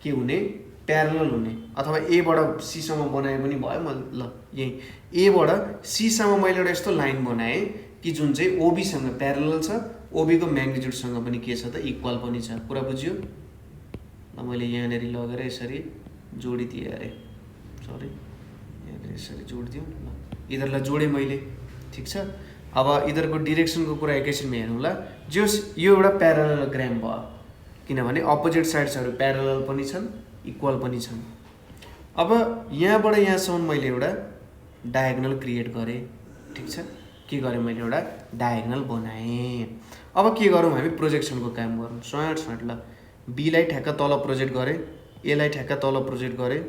के हुने, प्यारलल हुने, अथवा एबाट सीसम्म बनाए पनि भयो। ल यही एबाट सीसम्म मैले एउटा यस्तो लाइन बनाएँ कि जुन चाहिँ ओबीसँग प्यारलल छ, ओबीको म्याग्निट्युडसँग पनि के छ त इक्वल पनि छ। कुरा बुझ्यो? ल मैले यहाँनिर लगेर यसरी जोडिदिएँ अरे, सरी यहाँनिर यसरी जोडिदिउँ। ल यिनीहरूलाई जोडेँ मैले। ठिक छ, अब यिनीहरूको डिरेक्सनको कुरा एकैछिनमा हेरौँला। जस यो एउटा प्यारललोग्राम भयो, किनभने अपोजिट साइड्सहरू प्यारलल पनि छन्, इक्वल पनि छन्। अब यहाँबाट यहाँसम्म मैले एउटा डायगोनल क्रिएट गरेँ। ठिक छ, के गरेँ मैले? एउटा डायगोनल बनाएँ। अब के गरौँ हामी? प्रोजेक्सनको काम गरौँ। स्वाट ल, बीलाई ठ्याक्क तल प्रोजेक्ट गरेँ, एलाई ठ्याक्क तल प्रोजेक्ट गरेँ,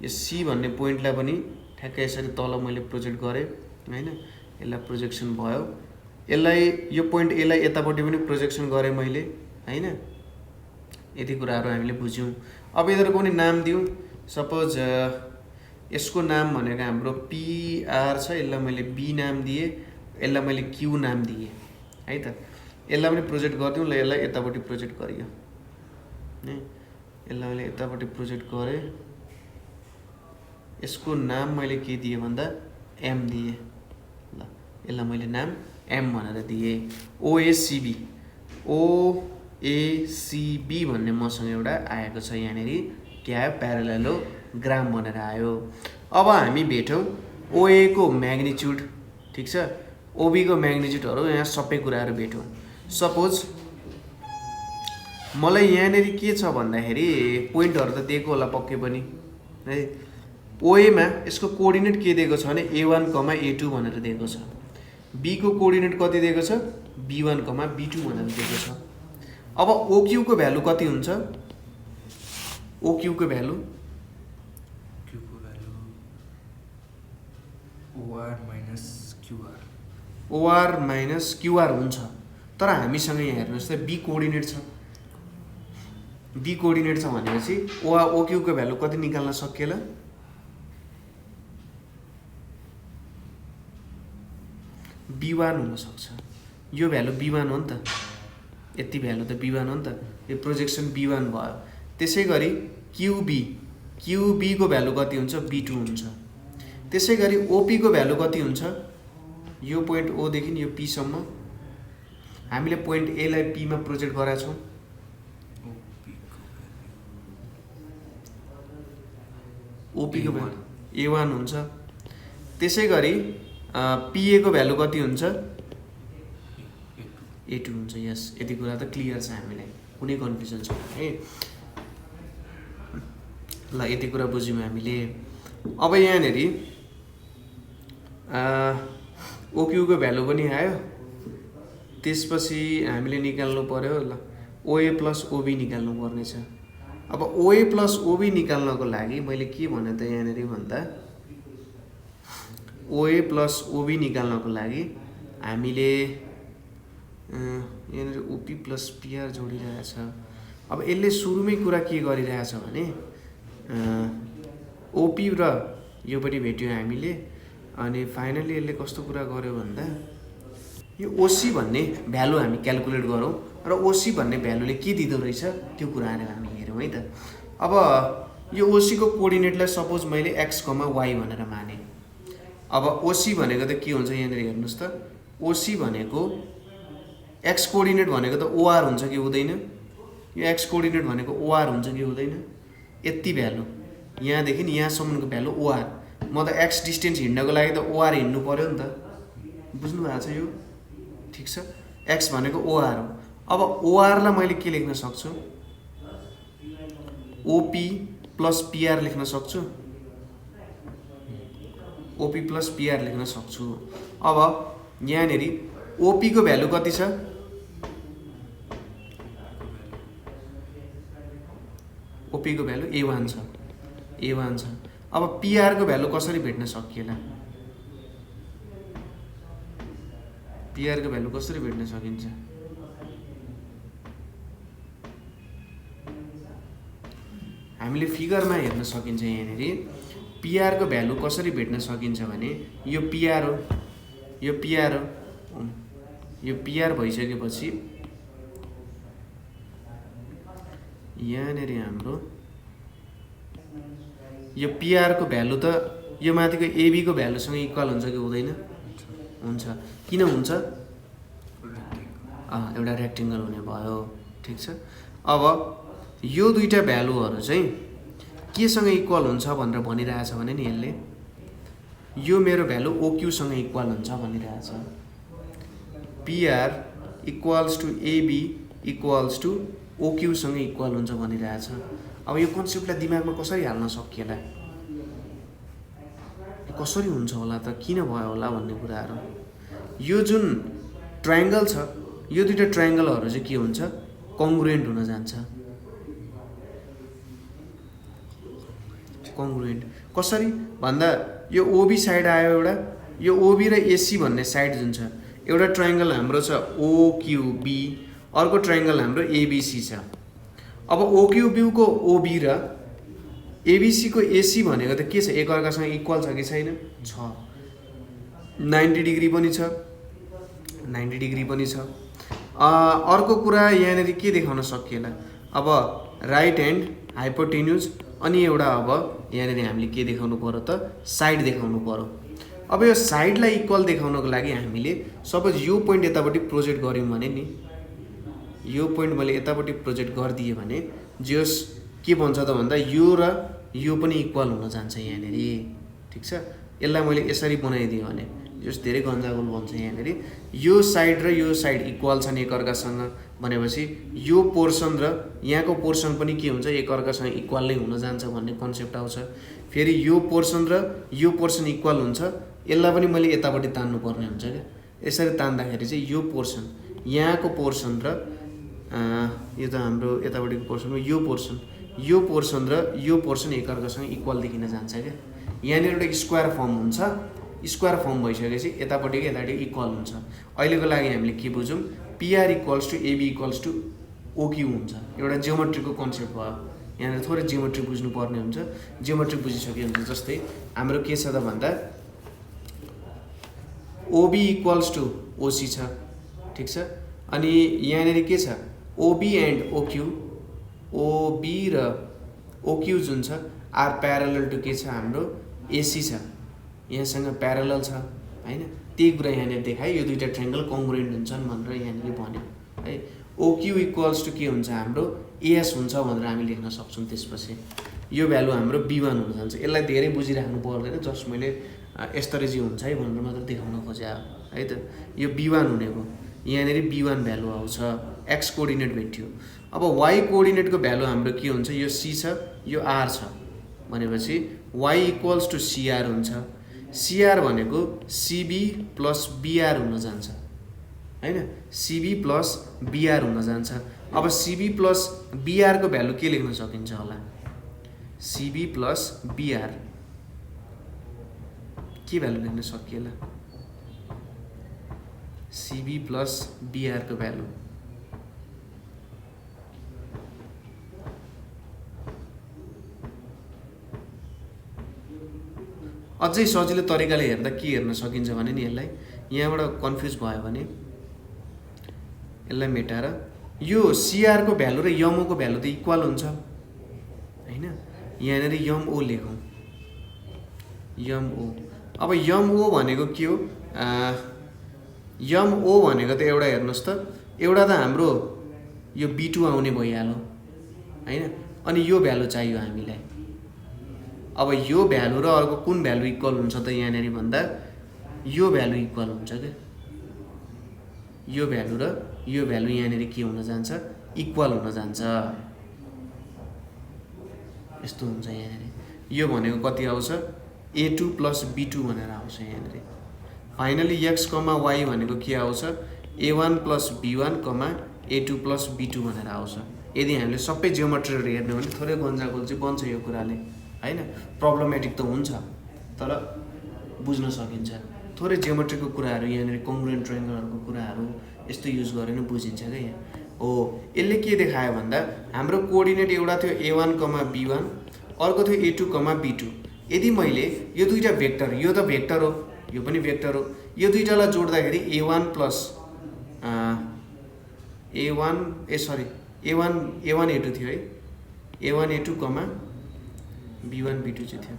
यो सी भन्ने पोइन्टलाई पनि ठ्याक्क यसरी तल मैले प्रोजेक्ट गरेँ होइन। यसलाई प्रोजेक्सन भयो, यसलाई यो पोइन्ट एलाई यतापट्टि पनि प्रोजेक्सन गरेँ मैले होइन। यति कुराहरू हामीले बुझ्यौँ। अब यिनीहरूको पनि नाम दिउँ। सपोज यसको नाम भनेको हाम्रो पिआर छ, यसलाई मैले बी नाम दिएँ, यसलाई मैले क्यू नाम दिएँ है त। यसलाई पनि प्रोजेक्ट गरिदिउँ। ल यसलाई यतापट्टि प्रोजेक्ट गरियो, यसलाई मैले यतापट्टि प्रोजेक्ट गरेँ। यसको नाम मैले के दिएँ भन्दा एम दिएँ। ल यसलाई मैले नाम एम भनेर दिएँ। ओएसिबी भन्ने मसँग एउटा आएको छ यहाँनिर, क्या आयो? प्यारलेलोग्राम भनेर आयो। अब हामी भेटौँ ओएको म्याग्निट्युड। ठिक छ, ओबीको म्याग्निट्युडहरू, यहाँ सबै कुराहरू भेटौँ। सपोज मलाई यहाँनिर के छ भन्दाखेरि पोइन्टहरू त दिएको होला पक्कै पनि है। ओएमा यसको कोअर्डिनेट के दिएको छ भने A1, A2 भनेर दिएको छ। बीको कोअर्डिनेट कति दिएको छ? B1, B2 भनेर दिएको छ। अब ओक्यूको भ्यालु कति हुन्छ? ओक्यूको भ्यालु ओआर माइनस क्युआर हुन्छ। तर हामीसँग यहाँ हेर्नुहोस् त बी कोअर्डिनेट छ। बी कोअर्डिनेट छ भनेपछि ओक्यूको भ्यालु कति निकाल्न सकिएला? B1 हुनसक्छ। यो भ्यालु B1 हो नि त, यति भ्यालु त B1 हो नि त, यो प्रोजेक्सन B1 भयो। त्यसै गरी क्युबीको भ्यालु कति हुन्छ? B2 हुन्छ। त्यसै गरी ओपीको भ्यालु कति हुन्छ? यो पोइन्ट ओदेखि यो पीसम्म हामीले पोइन्ट एलाई पीमा प्रोजेक्ट गरेका छौँ। ओपीको भ्यालु A1 हुन्छ। त्यसै गरी पिएको भ्यालु कति हुन्छ? A2 हुन्छ। यस, यति कुरा त क्लियर छ हामीलाई, कुनै कन्फ्युजन छैन है। ल यति कुरा बुझ्यौँ हामीले। अब यहाँनिर ओक्यूको भ्यालु पनि आयो। त्यसपछि हामीले निकाल्नु पर्यो ल ओए प्लस ओबी निकाल्नु पर्ने छ। अब ओए प्लस ओबी निकाल्नको लागि मैले के भने त यहाँनिर भन्दा ओए प्लस ओबी निकाल्नको लागि हामीले यहाँनिर ओपी प्लस पिआर जोडिरहेछ। अब यसले सुरुमै कुरा के गरिरहेछ भने ओपी र यो पनि भेट्यो हामीले, अनि फाइनली यसले कस्तो कुरा गर्यो भन्दा यो ओसी भन्ने भ्यालु हामी क्यालकुलेट गरौँ र ओसी भन्ने भ्यालुले के दिँदो रहेछ त्यो कुराहरू हामी हेरौँ है त। अब यो ओसीको कोअर्डिनेटलाई सपोज मैले एक्स, वाई भनेर माने। अब ओसी भनेको त के हुन्छ यहाँनिर हेर्नुहोस् त, ओसी भनेको एक्स कोअर्डिनेट भनेको त ओआर हुन्छ कि हुँदैन? यो एक्स कोअर्डिनेट भनेको ओआर हुन्छ कि हुँदैन? यति भ्यालु यहाँदेखि यहाँसम्मको भ्यालु ओआर, म त एक्स डिस्टेन्स हिँड्नको लागि त ओआर हिँड्नु पऱ्यो नि त, बुझ्नु भएको छ यो? ठिक छ, एक्स भनेको ओआर हो। अब ओआरलाई मैले के लेख्न सक्छु? ओपी प्लस पिआर लेख्न सक्छु, ओपी प्लस पिआर लेख्न सक्छु। अब यहाँनिर ओपीको भ्यालु कति छ? ओपीको भ्यालु A1 छ, A1 छ। अब पिआरको भ्यालु कसरी भेट्न सकिएला? पिआरको भ्यालु कसरी भेट्न सकिन्छ? हामीले फिगरमा हेर्न सकिन्छ यहाँनिर पिआरको भ्यालु कसरी भेट्न सकिन्छ भने यो पिआर हो, यो पिआर हो, यो पिआर भइसकेपछि यहाँनिर हाम्रो यो पिआरको भ्यालु त यो माथिको एबीको भ्यालुसँग इक्वल हुन्छ कि हुँदैन? हुन्छ। किन हुन्छ? एउटा रेक्टेङ्गल हुने भयो। ठिक छ। अब यो दुईटा भ्यालुहरू चाहिँ केसँग इक्वल हुन्छ भनेर भनिरहेछ भने नि यसले यो मेरो भ्यालु ओक्यूसँग इक्वल हुन्छ भनिरहेछ। PR equals to AB equals to ओक्यूसँग इक्वल हुन्छ भनिरहेछ। अब यो कन्सेप्टलाई दिमागमा कसरी हाल्न सकिएला? कसरी हुन्छ होला त, किन भयो होला भन्ने कुराहरू। यो जुन ट्रायङ्गल छ, यो दुईटा ट्रायङ्गलहरू चाहिँ के हुन्छ? कङ्ग्रुएन्ट हुन जान्छ। कङ्ग्रुएन्ट कसरी भन्दा यो ओबी साइड आयो एउटा, यो ओबी र एसी भन्ने साइड जुन छ, एउटा ट्रायङ्गल हाम्रो छ ओक्युबी, अर्को ट्रायङ्गल हाम्रो एबिसी छ। अब ओक्युबीको ओबी र एबिसीको एसी भनेको त के छ? एकअर्कासँग इक्वल छ कि छैन? छ। 90 डिग्री पनि छ, 90 डिग्री पनि छ। अर्को कुरा यहाँनिर के देखाउन सकिएला? अब राइट ह्यान्ड हाइपोटेन्युज अनि एउटा अब यहाँनिर हामीले के देखाउनु पर्यो त? साइड देखाउनु पर्यो। अब यो साइडलाई इक्वल देखाउनको लागि हामीले सपोज यो पोइन्ट यतापट्टि प्रोजेक्ट गऱ्यौँ भने नि, यो पोइन्ट मैले यतापट्टि प्रोजेक्ट गरिदिएँ भने जस के भन्छ त भन्दा यो र यो पनि इक्वल हुन जान्छ यहाँनिर। ठिक छ। यसलाई मैले यसरी बनाइदिएँ भने जस धेरै गन्जागोल बन्छ यहाँनिर। यो साइड र यो साइड इक्वल छन् एकअर्कासँग भनेपछि यो पोर्सन र यहाँको पोर्सन पनि के हुन्छ? एकअर्कासँग इक्वल नै हुन जान्छ भन्ने कन्सेप्ट आउँछ। फेरि यो पोर्सन र यो पोर्सन इक्वल हुन्छ, यसलाई पनि मैले यतापट्टि तान्नु पर्ने हुन्छ क्या। यसरी तान्दाखेरि चाहिँ यो पोर्सन, यहाँको पोर्सन र यो त हाम्रो यतापट्टिको पोर्सन हो, यो पोर्सन र यो पोर्सन एकअर्कासँग इक्वल देखिन जान्छ क्या। यहाँनिर एउटा स्क्वायर फर्म हुन्छ, स्क्वायर फर्म भइसकेपछि यतापट्टिको यतापट्टि इक्वल हुन्छ। अहिलेको लागि हामीले के बुझौँ? PR equals to AB equals to OQ हुन्छ। एउटा जियोमेट्रीको कन्सेप्ट भयो। यहाँनिर थोरै जियोमेट्री बुझ्नुपर्ने हुन्छ। जियोमेट्री बुझिसके हुन्छ। जस्तै हाम्रो के छ त भन्दा ओबी इक्वल्स टु ओसी छ। ठिक छ। अनि यहाँनिर के छ? ओबी एन्ड ओक्यू, ओबी र ओक्यू जुन छ आर प्यारलल टु के छ? हाम्रो एसी छ, यहाँसँग प्यारलल छ हैन। त्यही कुरा यहाँनिर देखायो, यो दुईटा ट्रायङ्गल कङ्ग्रुएन्ट हुन्छन् भनेर यहाँनिर भन्यो है। ओक्यू इक्वल्स टु के हुन्छ? हाम्रो एएस हुन्छ भनेर हामी लेख्न सक्छौँ। त्यसपछि यो भ्यालु हाम्रो B1 हुन जान्छ। यसलाई धेरै बुझिराख्नु पर्दैन, जस्ट मैले यस्तरी चाहिँ हुन्छ है भनेर मात्र देखाउन खोजेँ है त। यो B1 हुने भयो, यहाँनिर B1 भ्यालु आउँछ, एक्स कोअर्डिनेट भेट्यो। अब वाई कोअर्डिनेटको भ्यालु हाम्रो के हुन्छ? यो C छ, यो R छ भनेपछि y इक्वल्स टु CR हुन्छ। CR भनेको CB प्लस BR हुन जान्छ हैन। CB प्लस BR हुन जान्छ। अब CB प्लस BR को भ्यालु के लेख्न सकिन्छ होला? CB प्लस BR के भ्यालु लेख्न सकिएला? CB प्लस BR को भ्यालु अझै सजिलो तरिकाले हेर्दा के हेर्न सकिन्छ भने नि यसलाई यहाँबाट कन्फ्युज भयो भने यसलाई मेटाएर यो सिआरको भ्यालु र यमओको भ्यालु त इक्वल हुन्छ होइन। यहाँनिर यमओ लेखौँ, यमओ। अब यमओ भनेको के हो? यमओ भनेको त एउटा हेर्नुहोस् त, एउटा त हाम्रो यो B2 आउने भइहाल्यो होइन। अनि यो भ्यालु चाहियो हामीलाई। अब यो भ्यालु र अर्को कुन भ्यालु इक्वल हुन्छ त यहाँनिर भन्दा यो भ्यालु इक्वल हुन्छ क्या। यो भ्यालु र यो भ्यालु यहाँनिर के हुन जान्छ? इक्वल हुन जान्छ। यस्तो हुन्छ यहाँनिर। यो भनेको कति आउँछ? A2 + B2 भनेर आउँछ यहाँनिर। फाइनली x, y भनेको के आउँछ? A1 + B1, A2 + B2 भनेर आउँछ। यदि हामीले सबै जियोमेट्रीहरू हेर्ने भने थोरै गन्जागोल चाहिँ बन्छ यो कुराले होइन। प्रब्लमेटिक त हुन्छ तर बुझ्न सकिन्छ। थोरै जियोमेट्रीको कुराहरू यहाँनिर कङ्ग्रुएन्ट ट्रायङ्गलहरूको कुराहरू यस्तो युज गरेर नै बुझिन्छ क्या यहाँ हो। यसले के देखायो भन्दा हाम्रो कोअर्डिनेट एउटा थियो A1, B1, अर्को थियो A2, B2। यदि मैले यो दुईटा भेक्टर, यो त भेक्टर हो, यो पनि भेक्टर हो, यो दुईटालाई जोड्दाखेरि A1 A1 A2 थियो है। A1 A2, B1 B2 चाहिँ थियो।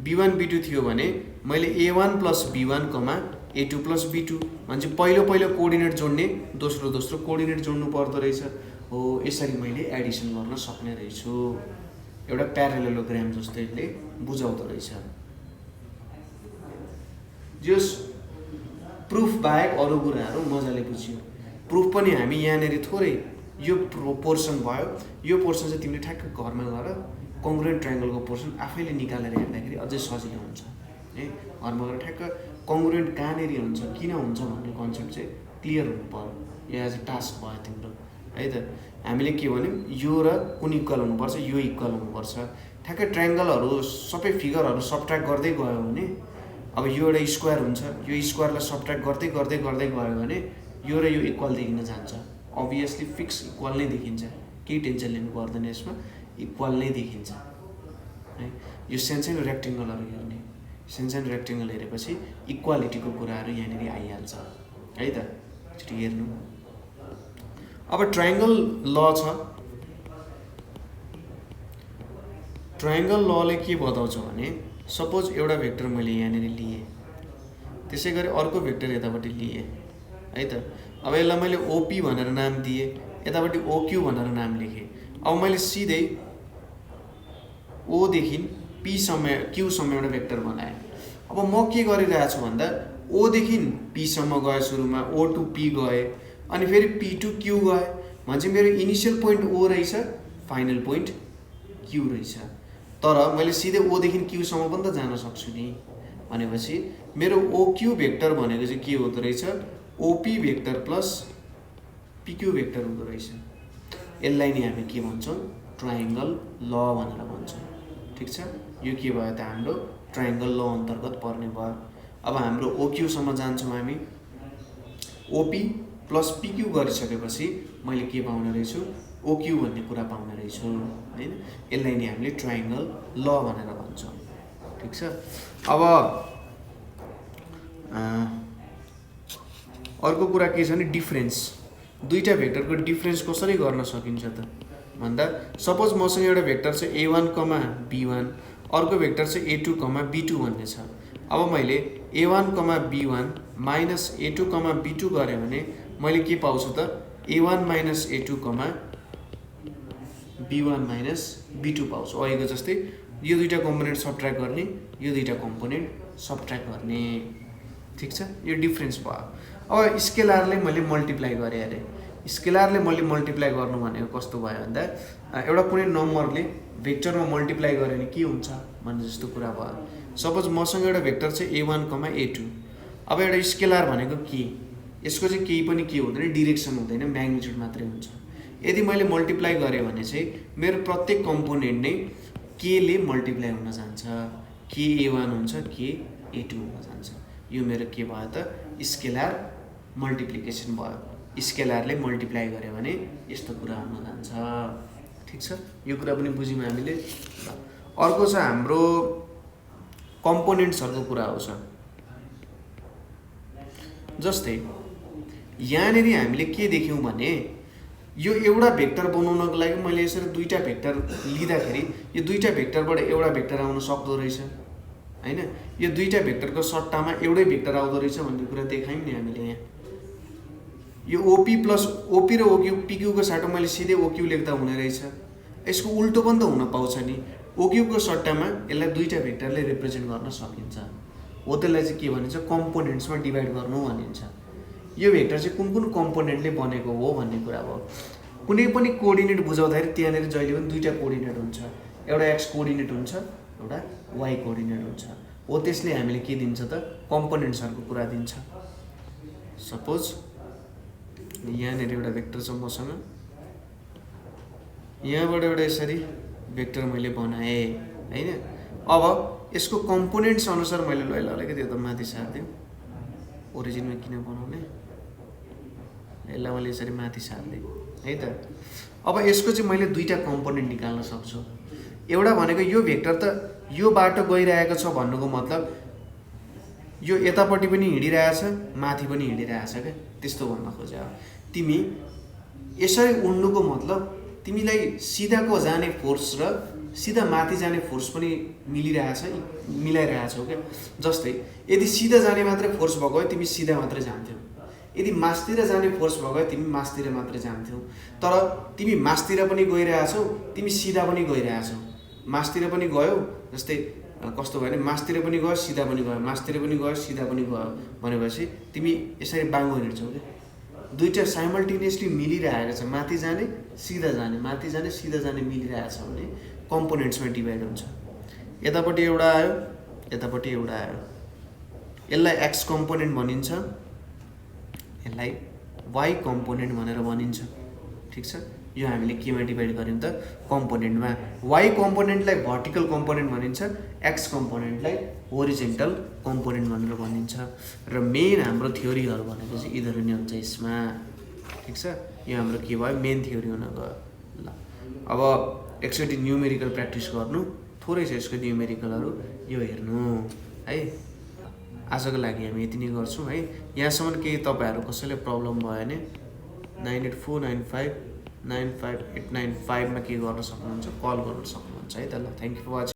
B1 B2 थियो भने मैले A1 + B1, A2 + B2 भने पहिलो कोअर्डिनेट जोड्ने, दोस्रो कोअर्डिनेट जोड्नु पर्दो रहेछ हो। यसरी मैले एडिसन गर्न सक्ने रहेछु। एउटा प्यारालेलोग्राम जस्तो यसले बुझाउँदो रहेछ। जस प्रुफ बाहेक अरू कुराहरू मजाले बुझियो। प्रुफ पनि हामी यहाँनिर थोरै यो पोर्सन भयो, यो पोर्सन चाहिँ तिमीले ठ्याक्क घरमा गएर कङ्ग्रुएन्ट ट्रायङ्गलको पोर्सन आफैले निकालेर हेर्दाखेरि अझै सजिलो हुन्छ है। घरमा गएर ठ्याक्क कङ्ग्रुएन्ट कहाँनिर हुन्छ, किन हुन्छ भन्ने कन्सेप्ट चाहिँ क्लियर हुनु पर्यो। यो एज अ टास्क भयो तिम्रो है त। हामीले के भन्यौँ? यो र कुन इक्वल हुनुपर्छ? यो इक्वल हुनुपर्छ। ठ्याक्कै ट्रायङ्गलहरू सबै फिगरहरू सब्ट्र्याक्ट गर्दै गयो भने अब यो एउटा स्क्वायर हुन्छ, यो स्क्वायरलाई सब्ट्र्याक्ट गर्दै गयो भने यो र यो इक्वल देखिन जान्छ। अभियसली फिक्स इक्वल नै देखिन्छ, केही टेन्सन लिनु पर्दैन यसमा, इक्वल नै देखिन्छ है। यो सानो रेक्टेङ्गलहरू हेर्ने, सानो रेक्टेङ्गल हेरेपछि इक्वालिटीको कुराहरू यहाँनिर आइहाल्छ है त। एकचोटि हेर्नु। अब ट्रायङ्गल ल छ। ट्रायङ्गल लले के बताउँछ भने सपोज एउटा भेक्टर मैले यहाँनिर लिएँ, त्यसै गरी अर्को भेक्टर यतापट्टि लिएँ है त। अब यसलाई मैले OP भनेर नाम दिएँ, यतापट्टि OQ भनेर नाम लेखेँ। अब मैले सिधै O देखि P सम्म Q सम्म एउटा भेक्टर बनाएँ। अब म के गरिरहेको छु भन्दा O देखि P सम्म गए, सुरुमा O to P गए, अनि फेरि P to Q गए भने मेरो इनिसियल पोइन्ट O रहेछ, फाइनल पोइन्ट Q रहेछ। तर मैले सिधै O देखि Q सम्म पनि त जान सक्छु नि। भनेपछि मेरो OQ भेक्टर भनेको चाहिँ के हुँदो रहेछ? OP vector plus PQ vector हुँदो रहेछ। यसलाई नै हामी के भन्छौँ? ट्रायङ्गल ल भनेर भन्छौँ। ठिक छ। यो के भयो त? हाम्रो ट्रायङ्गल ल अन्तर्गत पर्ने भयो। अब हाम्रो OQ सम्म जान्छौँ हामी। OP + PQ गरिसकेपछि मैले के पाउने रहेछु? OQ भन्ने कुरा पाउने रहेछु हैन। यसलाई नै हामीले ट्रायङ्गल ल भनेर भन्छौँ। ठिक छ। अब अर्को कुरा के छ भने डिफरेन्स। दुईटा भेक्टरको डिफरेन्स कसरी गर्न सकिन्छ त भन्दा सपोज मसँग एउटा भेक्टर छ A1, B1, अर्को भेक्टर छ A2, B2 भन्ने छ। अब मैले A1, B1 minus A2, B2 गरेँ भने मैले के पाउँछु त? A1 - A2, B1 - B2 पाउँछु। अहिलेको जस्तै यो दुईटा कम्पोनेन्ट सब्ट्र्याक्ट गर्ने, यो दुईटा कम्पोनेन्ट सब्ट्र्याक्ट गर्ने। ठिक छ। यो डिफरेन्स भयो। अब स्केलरले मैले मल्टिप्लाई गरेँ अरे। स्केलरले मैले मल्टिप्लाई गर्नु भनेको कस्तो भयो भन्दा एउटा कुनै नम्बरले भेक्टरमा मल्टिप्लाई गऱ्यो भने के हुन्छ भन्ने जस्तो कुरा भयो। सपोज मसँग एउटा भेक्टर छ A1, A2। अब एउटा स्केलर भनेको के? यसको चाहिँ केही पनि के हुँदैन, डिरेक्सन हुँदैन, म्याग्निट्युड मात्रै हुन्छ। यदि मैले मल्टिप्लाई गरेँ भने चाहिँ मेरो प्रत्येक कम्पोनेन्ट नै के ले मल्टिप्लाई हुन जान्छ। के A1 हुन्छ, के A2 हुन जान्छ। यो मेरो के भयो त? स्केलर मल्टिप्लिकेसन भयो। स्केलरले मल्टिप्लाई गर्यो भने यस्तो कुरा हुन जान्छ। ठिक छ। यो कुरा पनि बुझ्यौँ हामीले। अर्को छ हाम्रो कम्पोनेन्ट्सहरूको कुरा आउँछ। जस्तै यहाँनिर हामीले के देख्यौँ भने यो एउटा भेक्टर बनाउनको लागि मैले यसरी दुईवटा भेक्टर लिँदाखेरि यो दुईवटा भेक्टरबाट एउटा भेक्टर आउन सक्दो रहेछ होइन। यो दुईवटा भेक्टरको सट्टामा एउटै भेक्टर आउँदो रहेछ भन्ने कुरा देखायौँ नि हामीले यहाँ। यो ओपी प्लस ओपी र ओक्यू पिक्यूको साटो मैले सिधै ओक्यू लेख्दा हुने रहेछ। यसको उल्टो पनि त हुन पाउँछ नि, ओक्यूको सट्टामा यसलाई दुईवटा भेक्टरले रिप्रेजेन्ट गर्न सकिन्छ। हो त्यसलाई चाहिँ के भनिन्छ, कम्पोनेन्ट्समा डिभाइड गर्नु भनिन्छ। यो भेक्टर चाहिँ कुन कुन कम्पोनेन्टले बनेको हो भन्ने कुरा भयो। कुनै पनि कोअर्डिनेट बुझाउँदाखेरि त्यहाँनिर जहिले पनि दुईवटा कोअर्डिनेट हुन्छ, एउटा एक्स कोअर्डिनेट हुन्छ, एउटा वाइ कोअर्डिनेट हुन्छ। हो त्यसले हामीले के दिन्छ त, कम्पोनेन्ट्सहरूको कुरा दिन्छ। सपोज यहाँनिर एउटा भेक्टर छ मसँग, यहाँबाट एउटा यसरी भेक्टर मैले बनाएँ होइन। अब यसको कम्पोनेन्ट्स अनुसार मैले अलिकति त्यो त माथि सारिदिउँ, ओरिजिनमा किन बनाउने, यसलाई मैले यसरी माथि सारिदिएँ है त। अब यसको चाहिँ मैले दुईवटा कम्पोनेन्ट निकाल्न सक्छु। एउटा भनेको यो भेक्टर त यो बाटो गइरहेको छ भन्नुको मतलब यो यतापट्टि पनि हिँडिरहेछ, माथि पनि हिँडिरहेछ क्या, त्यस्तो भन्न खोजे। तिमी यसरी उड्नुको मतलब तिमीलाई सिधाको जाने फोर्स र सिधा माथि जाने फोर्स पनि मिलाइरहेछौ क्या। जस्तै यदि सिधा जाने मात्रै फोर्स भएको भए तिमी सिधा मात्रै जान्थ्यौ, यदि मासतिर जाने फोर्स भएको भए तिमी मासतिर मात्रै जान्थ्यौ। तर तिमी मासतिर पनि गइरहेछौ, तिमी सिधा पनि गइरहेछौ। मासतिर पनि गयौ, जस्तै कस्तो भयो भने मासतिर पनि गयो सिधा पनि गयो, मासतिर पनि गयो सिधा पनि गयो भनेपछि तिमी यसरी बाङ्गो हिँड्छौ क्या। दुईवटा साइमल्टेनियसली मिलिरहेको छ, माथि जाने सिधा जाने, माथि जाने सिधा जाने मिलिरहेछ भने कम्पोनेन्ट्समा डिभाइड हुन्छ। यतापट्टि एउटा आयो, यतापट्टि एउटा आयो, यसलाई एक्स कम्पोनेन्ट भनिन्छ, यसलाई वाइ कम्पोनेन्ट भनेर भनिन्छ। ठिक छ, यो हामीले केमा डिभाइड गर्यौँ त, कम्पोनेन्टमा। वाइ कम्पोनेन्टलाई भर्टिकल कम्पोनेन्ट भनिन्छ, एक्स कम्पोनेन्टलाई होरिजेन्टल कम्पोनेन्ट भनेर भनिन्छ। र मेन हाम्रो थ्योरीहरू भनेको चाहिँ यिनीहरू नै हुन्छ यसमा। ठिक छ, यो हाम्रो के भयो, मेन थ्योरी हुन गयो। ल अब एकचोटि न्युमेरिकल प्र्याक्टिस गर्नु, थोरै छ यसको न्युमेरिकलहरू, यो हेर्नु है। आजको लागि हामी यति नै गर्छौँ है। यहाँसम्म केही तपाईँहरू कसैले प्रब्लम भयो भने 9849595895 मा के गर्न सक्नुहुन्छ, कल गर्न सक्नुहुन्छ है त। ल थ्याङ्क यू फर वाचिङ।